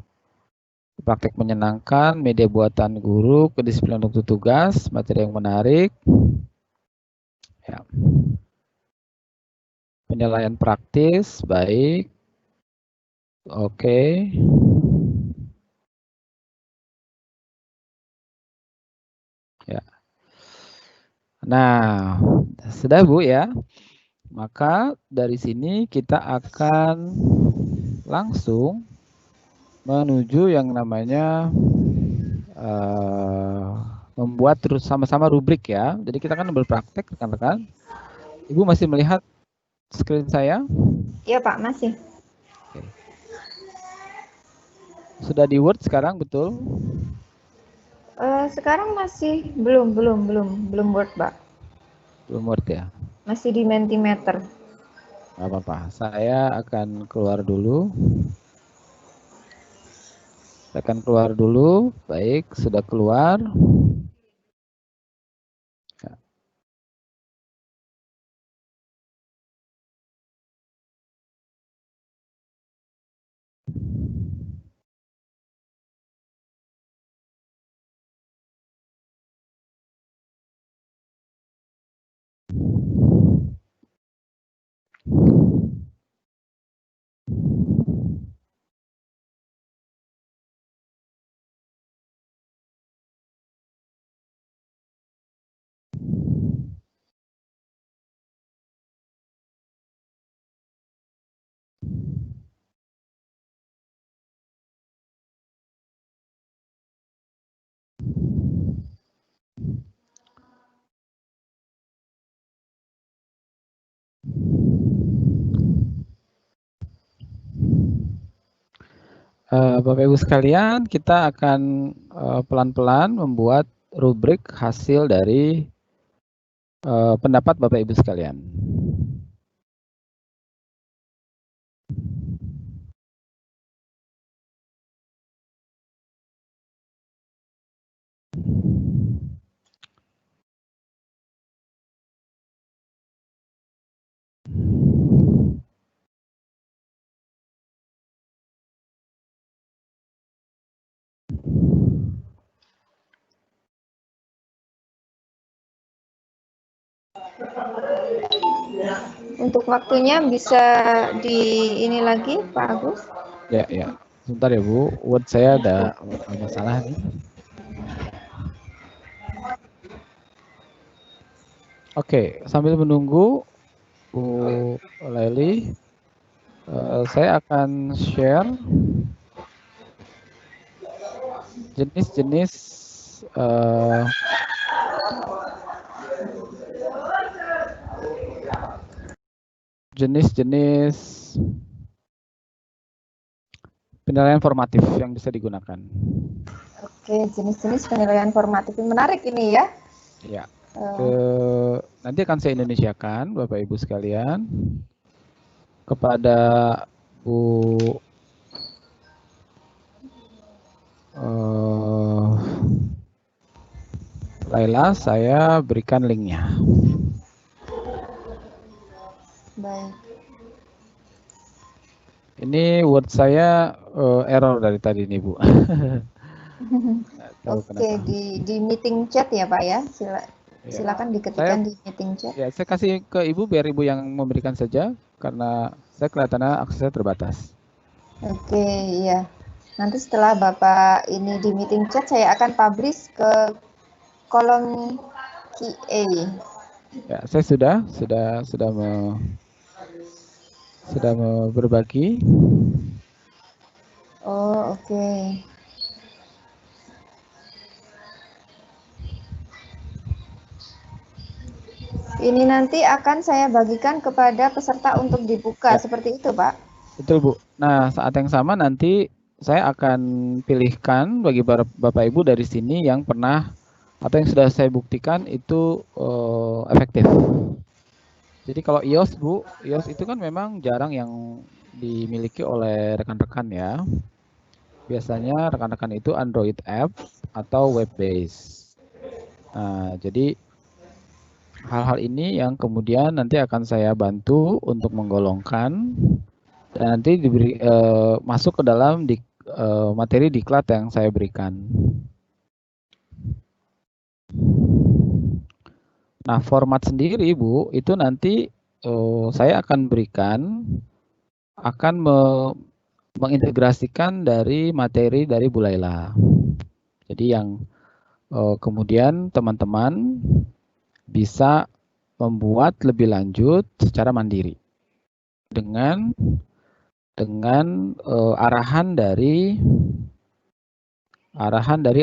praktek menyenangkan, media buatan guru, kedisiplinan untuk tugas, materi yang menarik. Ya. Penilaian praktis, baik. Oke. Ya. Nah, sudah Bu ya. Maka dari sini kita akan langsung menuju yang namanya membuat terus sama-sama rubrik ya. Jadi kita kan berpraktek rekan-rekan. Ibu masih melihat screen saya? Iya Pak, masih. Oke. Sudah di Word sekarang betul? Sekarang masih belum Word Pak. Belum Word ya? Masih di Mentimeter. Gak apa-apa, saya akan keluar dulu. Baik, sudah keluar. Bapak Ibu sekalian, kita akan pelan-pelan membuat rubrik hasil dari pendapat Bapak Ibu sekalian. Untuk waktunya bisa di ini lagi, Pak Agus? Ya, ya. Sebentar ya Bu, Word saya ada masalah nih. Oke, sambil menunggu Bu Laili, saya akan share jenis-jenis jenis-jenis penilaian formatif yang bisa digunakan. Oke, jenis-jenis penilaian formatif menarik ini ya. Ya. Nanti akan saya Indonesiakan, Bapak Ibu sekalian, kepada Bu Laila, saya berikan linknya. Baik. Ini Word saya error dari tadi nih Bu. Oke, di meeting chat ya Pak ya. Silakan diketikkan di meeting chat. Ya, saya kasih ke Ibu biar Ibu yang memberikan saja karena saya kelihatannya aksesnya terbatas. Oke, iya. Nanti setelah Bapak ini di meeting chat, saya akan publish ke kolom QA. Ya, saya sudah berbagi. Oh, oke. Ini nanti akan saya bagikan kepada peserta untuk dibuka, seperti itu Pak? Betul Bu. Nah, saat yang sama nanti saya akan pilihkan bagi Bapak Ibu dari sini yang pernah atau yang sudah saya buktikan itu efektif. Jadi kalau iOS Bu, iOS itu kan memang jarang yang dimiliki oleh rekan-rekan ya. Biasanya rekan-rekan itu Android app atau web based. Nah, jadi hal-hal ini yang kemudian nanti akan saya bantu untuk menggolongkan dan nanti diberi masuk ke dalam materi diklat yang saya berikan. Nah, format sendiri Bu, itu nanti saya akan berikan, akan mengintegrasikan dari materi dari Bu Laila. Jadi yang kemudian teman-teman bisa membuat lebih lanjut secara mandiri dengan arahan dari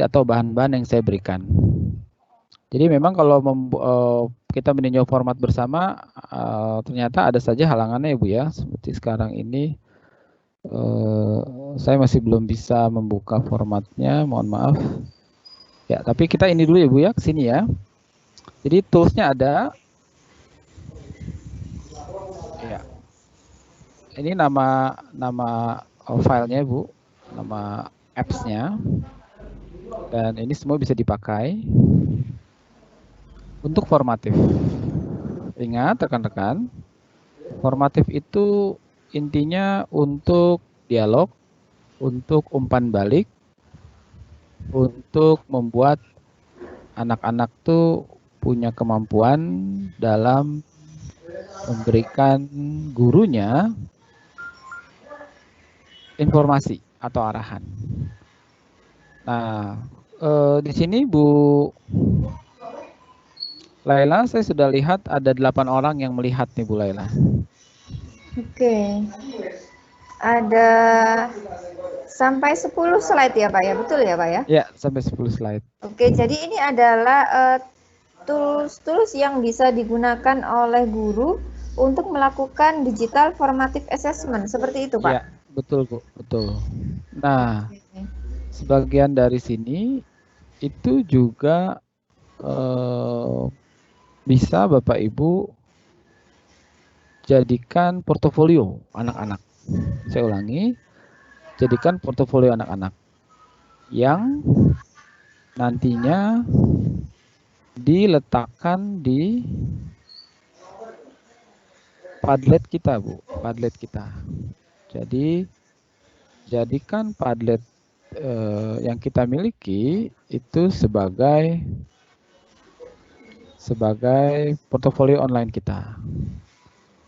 atau bahan-bahan yang saya berikan. Jadi memang kalau kita meninjau format bersama, ternyata ada saja halangannya ya Bu ya. Seperti sekarang ini saya masih belum bisa membuka formatnya, mohon maaf. Ya, tapi kita ini dulu ya Bu ya, ke sini ya. Jadi toolsnya ada. Ya. Ini nama filenya Bu, nama apps-nya. Dan ini semua bisa dipakai untuk formatif. Ingat rekan-rekan, formatif itu intinya untuk dialog, untuk umpan balik, untuk membuat anak-anak tuh punya kemampuan dalam memberikan gurunya informasi atau arahan. Nah, di sini Bu Laila, saya sudah lihat ada 8 orang yang melihat nih Bu Laila. Oke. Ada sampai 10 slide ya Pak ya, betul ya Pak ya? Ya, sampai 10 slide. Oke, jadi ini adalah tools yang bisa digunakan oleh guru untuk melakukan digital formative assessment, seperti itu Pak? Ya, Betul, Bu, betul. Nah, sebagian dari sini itu juga bisa Bapak Ibu jadikan portofolio anak-anak. Saya ulangi, jadikan portofolio anak-anak yang nantinya diletakkan di Padlet kita, Bu, Padlet kita. Jadi jadikan Padlet yang kita miliki itu sebagai portofolio online kita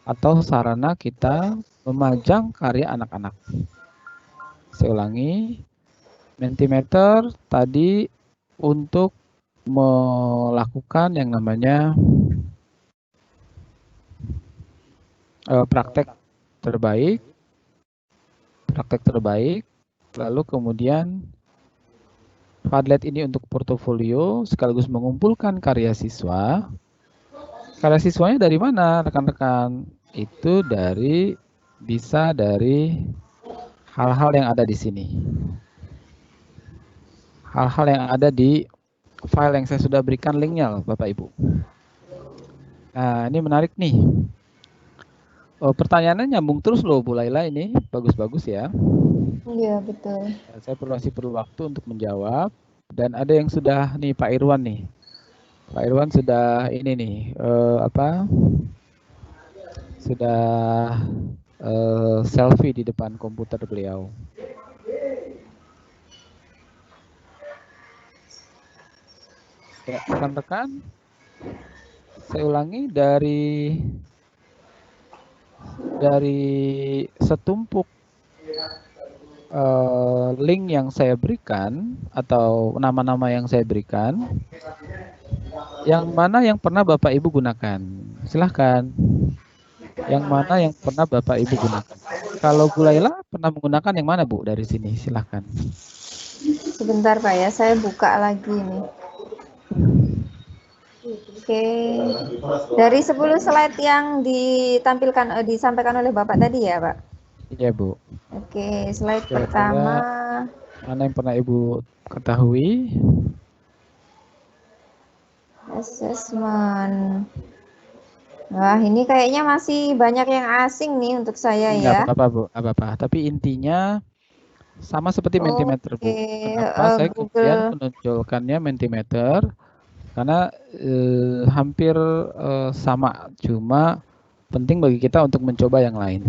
atau sarana kita memajang karya anak-anak. Saya ulangi, Mentimeter tadi untuk melakukan yang namanya praktek terbaik, lalu kemudian Padlet ini untuk portofolio sekaligus mengumpulkan karya siswa. Karya siswanya dari mana, rekan-rekan? Itu bisa dari hal-hal yang ada di sini. Hal-hal yang ada di file yang saya sudah berikan linknya loh, Bapak Ibu. Nah, ini menarik nih. Pertanyaannya nyambung terus loh, Bu Laila, ini bagus-bagus ya. Iya, betul. Saya masih perlu waktu untuk menjawab. Dan ada yang sudah nih, Pak Irwan nih. Pak Irwan sudah ini nih, sudah selfie di depan komputer beliau. Ya, rekan-rekan, saya ulangi, dari setumpuk link yang saya berikan atau nama-nama yang saya berikan, yang mana yang pernah Bapak Ibu gunakan? Silahkan. Yang mana yang pernah Bapak Ibu gunakan? Kalau Bu Laila pernah menggunakan yang mana, Bu, dari sini? Silahkan. Sebentar Pak ya, saya buka lagi nih. Oke, dari 10 slide yang disampaikan oleh Bapak tadi ya Pak? Iya, Bu. Oke, slide pertama. Mana yang pernah Ibu ketahui? Assessment. Wah, ini kayaknya masih banyak yang asing nih untuk saya ya. Enggak apa-apa, Bu. Apa-apa. Tapi intinya sama seperti Mentimeter, Bu. Kenapa saya kemudian menonjolkannya Mentimeter? Karena hampir sama, cuma penting bagi kita untuk mencoba yang lain.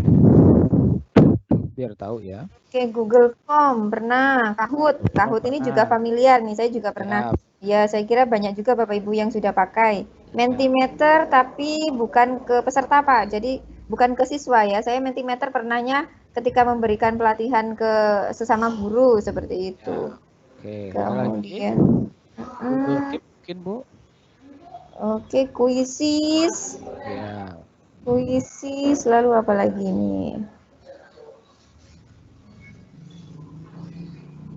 Biar tahu ya. Oke, Google Form pernah, Kahoot ini juga familiar nih, saya juga pernah. Ya, saya kira banyak juga Bapak Ibu yang sudah pakai Mentimeter, tapi bukan ke peserta Pak, jadi bukan ke siswa ya. Saya Mentimeter pernahnya ketika memberikan pelatihan ke sesama guru seperti itu. Oke, kemudian mungkin Bu. Oke, Quizzes. Ya. Quizzes, lalu apa lagi nih?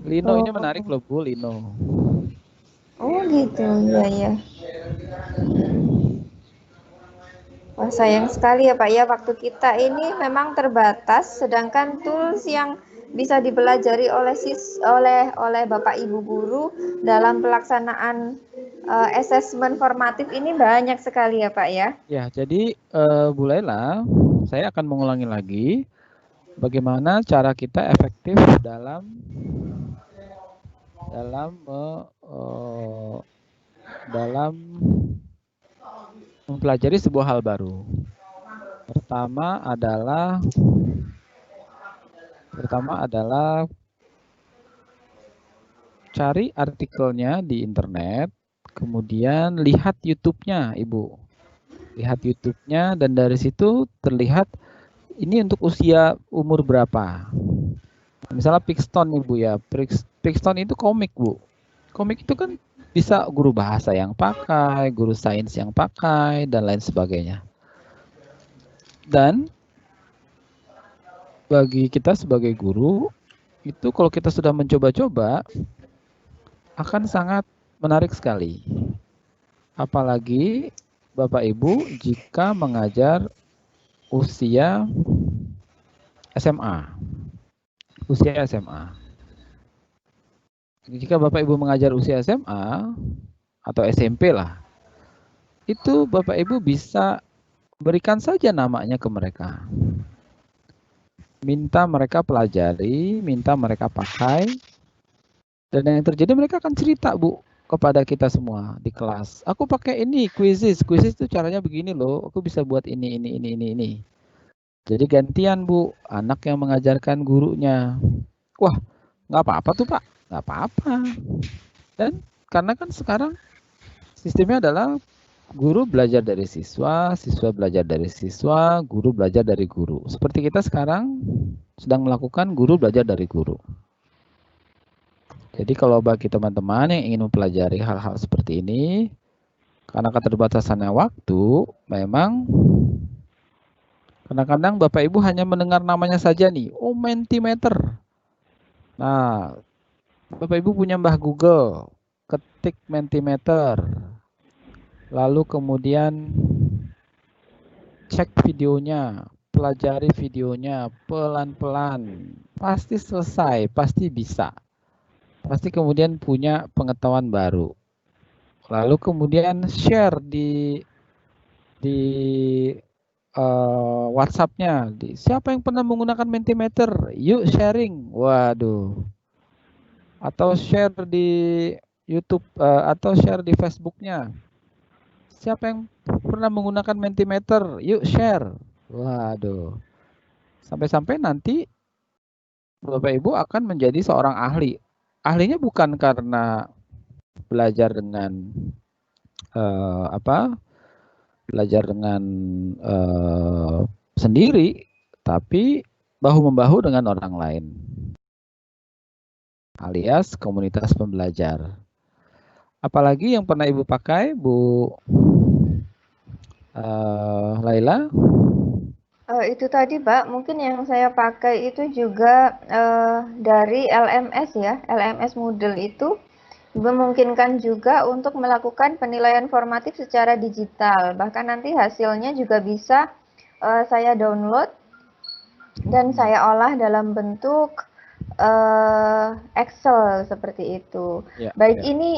Lino ini menarik loh, Bu, Lino. Oh gitu, ya. Wah, sayang sekali ya Pak ya, waktu kita ini memang terbatas, sedangkan tools yang bisa dipelajari oleh Bapak Ibu guru dalam pelaksanaan asesmen formatif ini banyak sekali ya Pak ya. Ya, jadi Bu Laila, saya akan mengulangi lagi bagaimana cara kita efektif dalam mempelajari sebuah hal baru. Pertama adalah cari artikelnya di internet, kemudian lihat YouTube-nya, Ibu. Lihat YouTube-nya dan dari situ terlihat ini untuk usia umur berapa. Misalnya Pixton, Ibu ya. Pixton itu komik, Bu. Komik itu kan bisa guru bahasa yang pakai, guru sains yang pakai, dan lain sebagainya. Dan bagi kita sebagai guru, itu kalau kita sudah mencoba-coba, akan sangat menarik sekali. Apalagi Bapak Ibu jika mengajar usia SMA. usia SMA. Jika Bapak Ibu mengajar usia SMA atau SMP lah, itu Bapak Ibu bisa berikan saja namanya ke mereka. Minta mereka pelajari, minta mereka pakai, dan yang terjadi mereka akan cerita, Bu, kepada kita semua di kelas. Aku pakai ini, quizzes itu caranya begini loh, aku bisa buat ini. Jadi gantian, Bu, anak yang mengajarkan gurunya. Wah, nggak apa-apa tuh, Pak, nggak apa-apa. Dan karena kan sekarang sistemnya adalah guru belajar dari siswa, siswa belajar dari siswa, guru belajar dari guru. Seperti kita sekarang sedang melakukan guru belajar dari guru. Jadi kalau bagi teman-teman yang ingin mempelajari hal-hal seperti ini, karena keterbatasannya waktu, memang kadang-kadang Bapak Ibu hanya mendengar namanya saja nih, oh Mentimeter. Nah, Bapak Ibu punya Mbah Google, ketik Mentimeter, lalu kemudian cek videonya, pelajari videonya pelan-pelan, pasti selesai, pasti bisa. Pasti kemudian punya pengetahuan baru. Lalu kemudian share di WhatsApp-nya. Siapa yang pernah menggunakan Mentimeter? Yuk sharing. Waduh. Atau share di YouTube atau share di Facebook-nya. Siapa yang pernah menggunakan Mentimeter? Yuk share. Waduh. Sampai-sampai nanti Bapak Ibu akan menjadi seorang ahli. Ahlinya bukan karena belajar dengan belajar dengan sendiri, tapi bahu-membahu dengan orang lain, alias komunitas pembelajar. Apalagi yang pernah Ibu pakai, Bu Laila? Itu tadi, Pak, mungkin yang saya pakai itu juga dari LMS ya, LMS Moodle itu memungkinkan juga untuk melakukan penilaian formatif secara digital. Bahkan nanti hasilnya juga bisa saya download dan saya olah dalam bentuk Excel seperti itu. Ya, baik, ya. Ini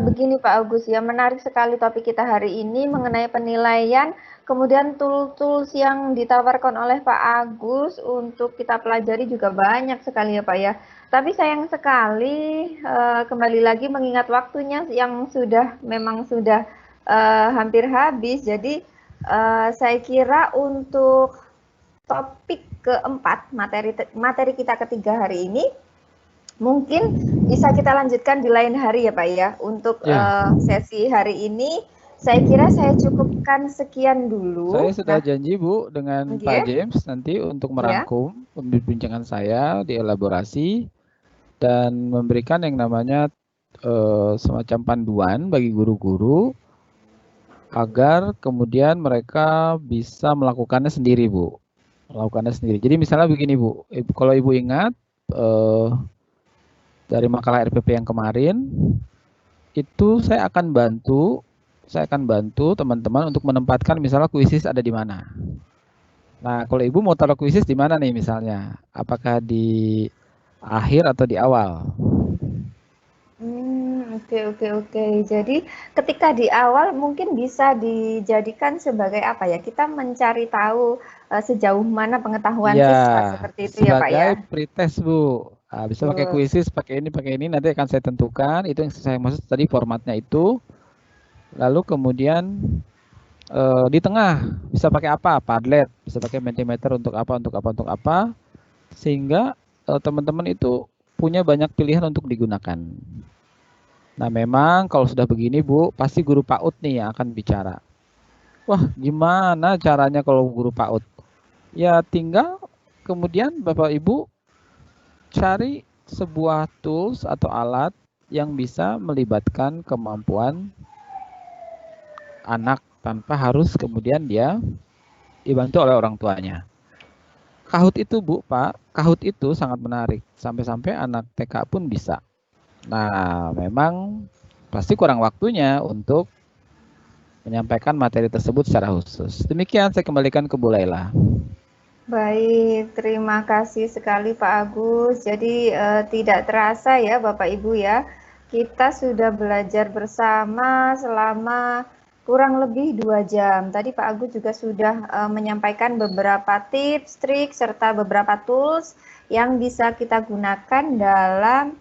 begini Pak Agus ya, menarik sekali topik kita hari ini mengenai penilaian, kemudian tools-tools yang ditawarkan oleh Pak Agus untuk kita pelajari juga banyak sekali ya Pak ya. Tapi sayang sekali kembali lagi mengingat waktunya yang memang sudah hampir habis. Jadi saya kira untuk topik keempat, materi kita ketiga hari ini mungkin bisa kita lanjutkan di lain hari ya Pak ya. Untuk sesi hari ini saya kira saya cukupkan sekian dulu. Saya sudah janji Bu dengan Pak James nanti untuk merangkum pembincangan saya, dielaborasi dan memberikan yang namanya semacam panduan bagi guru-guru agar kemudian mereka bisa melakukannya sendiri Bu. Jadi misalnya begini Bu, kalau Ibu ingat dari makalah RPP yang kemarin itu saya akan bantu teman-teman untuk menempatkan misalnya kuisis ada di mana. Nah, kalau Ibu mau taruh kuisis di mana nih misalnya? Apakah di akhir atau di awal? Oke. Jadi ketika di awal mungkin bisa dijadikan sebagai apa ya? Kita mencari tahu sejauh mana pengetahuan siswa seperti itu ya Pak ya. Sebagai pretest Bu. Nah, bisa pakai kuisis, pakai ini nanti akan saya tentukan. Itu yang saya maksud tadi formatnya itu. Lalu kemudian di tengah bisa pakai apa? Padlet, bisa pakai Mentimeter untuk apa? Sehingga teman-teman itu punya banyak pilihan untuk digunakan. Nah, memang kalau sudah begini Bu, pasti guru PAUD nih yang akan bicara. Wah, gimana caranya kalau guru PAUD? Ya tinggal kemudian Bapak Ibu cari sebuah tools atau alat yang bisa melibatkan kemampuan anak tanpa harus kemudian dia dibantu oleh orang tuanya. Kahoot itu Bu, Pak, Kahoot itu sangat menarik. Sampai-sampai anak TK pun bisa. Nah, memang pasti kurang waktunya untuk menyampaikan materi tersebut secara khusus. Demikian saya kembalikan ke Bu Laila. Baik, terima kasih sekali Pak Agus. Jadi tidak terasa ya Bapak Ibu ya, kita sudah belajar bersama selama kurang lebih 2 jam. Tadi Pak Agus juga sudah menyampaikan beberapa tips, trik, serta beberapa tools yang bisa kita gunakan dalam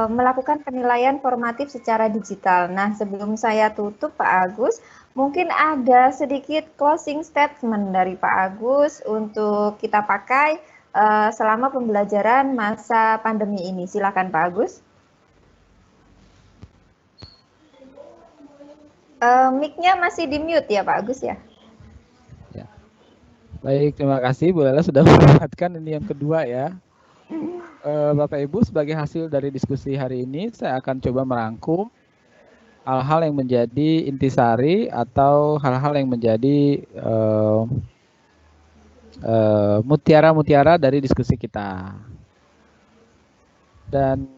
melakukan penilaian formatif secara digital. Nah, sebelum saya tutup Pak Agus, mungkin ada sedikit closing statement dari Pak Agus untuk kita pakai selama pembelajaran masa pandemi ini. Silakan Pak Agus. Mic-nya masih di mute ya Pak Agus ya? Ya. Baik, terima kasih Bu Lela sudah mengingatkan ini yang kedua ya. Bapak Ibu, sebagai hasil dari diskusi hari ini, saya akan coba merangkum hal-hal yang menjadi intisari atau hal-hal yang menjadi mutiara-mutiara dari diskusi kita. Dan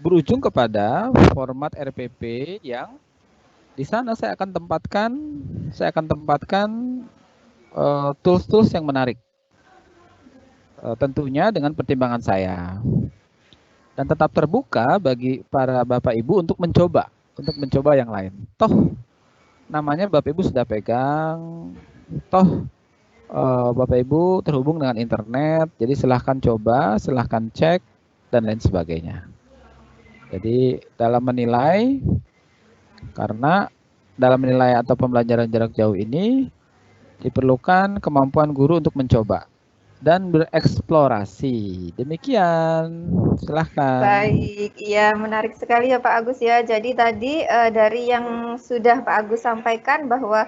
berujung kepada format RPP yang di sana saya akan tempatkan tools-tools yang menarik. Tentunya dengan pertimbangan saya. Dan tetap terbuka bagi para Bapak Ibu untuk mencoba yang lain. Toh namanya Bapak Ibu sudah pegang, toh Bapak Ibu terhubung dengan internet, jadi silahkan coba, silahkan cek, dan lain sebagainya. Jadi dalam menilai, karena dalam menilai atau pembelajaran jarak jauh ini diperlukan kemampuan guru untuk mencoba dan bereksplorasi. Demikian, silahkan. Baik, iya menarik sekali ya Pak Agus ya. Jadi tadi dari yang sudah Pak Agus sampaikan bahwa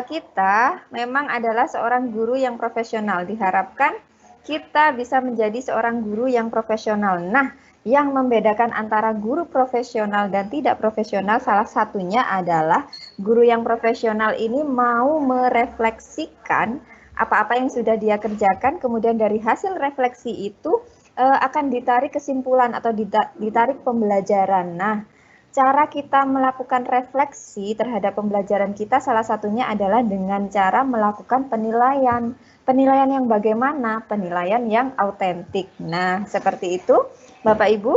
kita memang adalah seorang guru yang profesional. Diharapkan kita bisa menjadi seorang guru yang profesional. Nah, yang membedakan antara guru profesional dan tidak profesional salah satunya adalah guru yang profesional ini mau merefleksikan apa-apa yang sudah dia kerjakan, kemudian dari hasil refleksi itu akan ditarik kesimpulan atau ditarik pembelajaran. Nah, cara kita melakukan refleksi terhadap pembelajaran kita salah satunya adalah dengan cara melakukan penilaian. Penilaian yang bagaimana? Penilaian yang autentik. Nah, seperti itu. Bapak Ibu,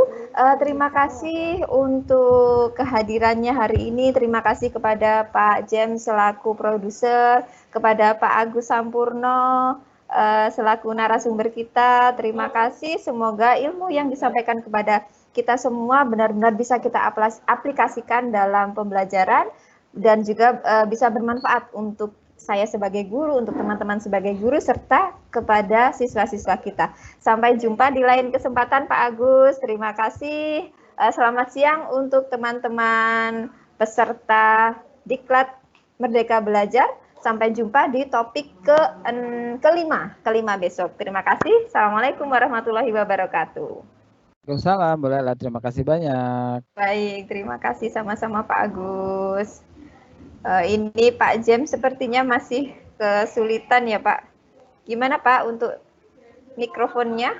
terima kasih untuk kehadirannya hari ini. Terima kasih kepada Pak James selaku produser, kepada Pak Agus Sampurno selaku narasumber kita. Terima kasih. Semoga ilmu yang disampaikan kepada kita semua benar-benar bisa kita aplikasikan dalam pembelajaran dan juga bisa bermanfaat untuk saya sebagai guru, untuk teman-teman sebagai guru, serta kepada siswa-siswa kita. Sampai jumpa di lain kesempatan Pak Agus. Terima kasih. Selamat siang untuk teman-teman peserta Diklat Merdeka Belajar. Sampai jumpa di topik kelima besok. Terima kasih. Assalamualaikum warahmatullahi wabarakatuh. Waalaikumsalam, Bu Lela. Terima kasih banyak. Baik, terima kasih sama-sama Pak Agus. Ini Pak James sepertinya masih kesulitan ya Pak. Gimana Pak untuk mikrofonnya?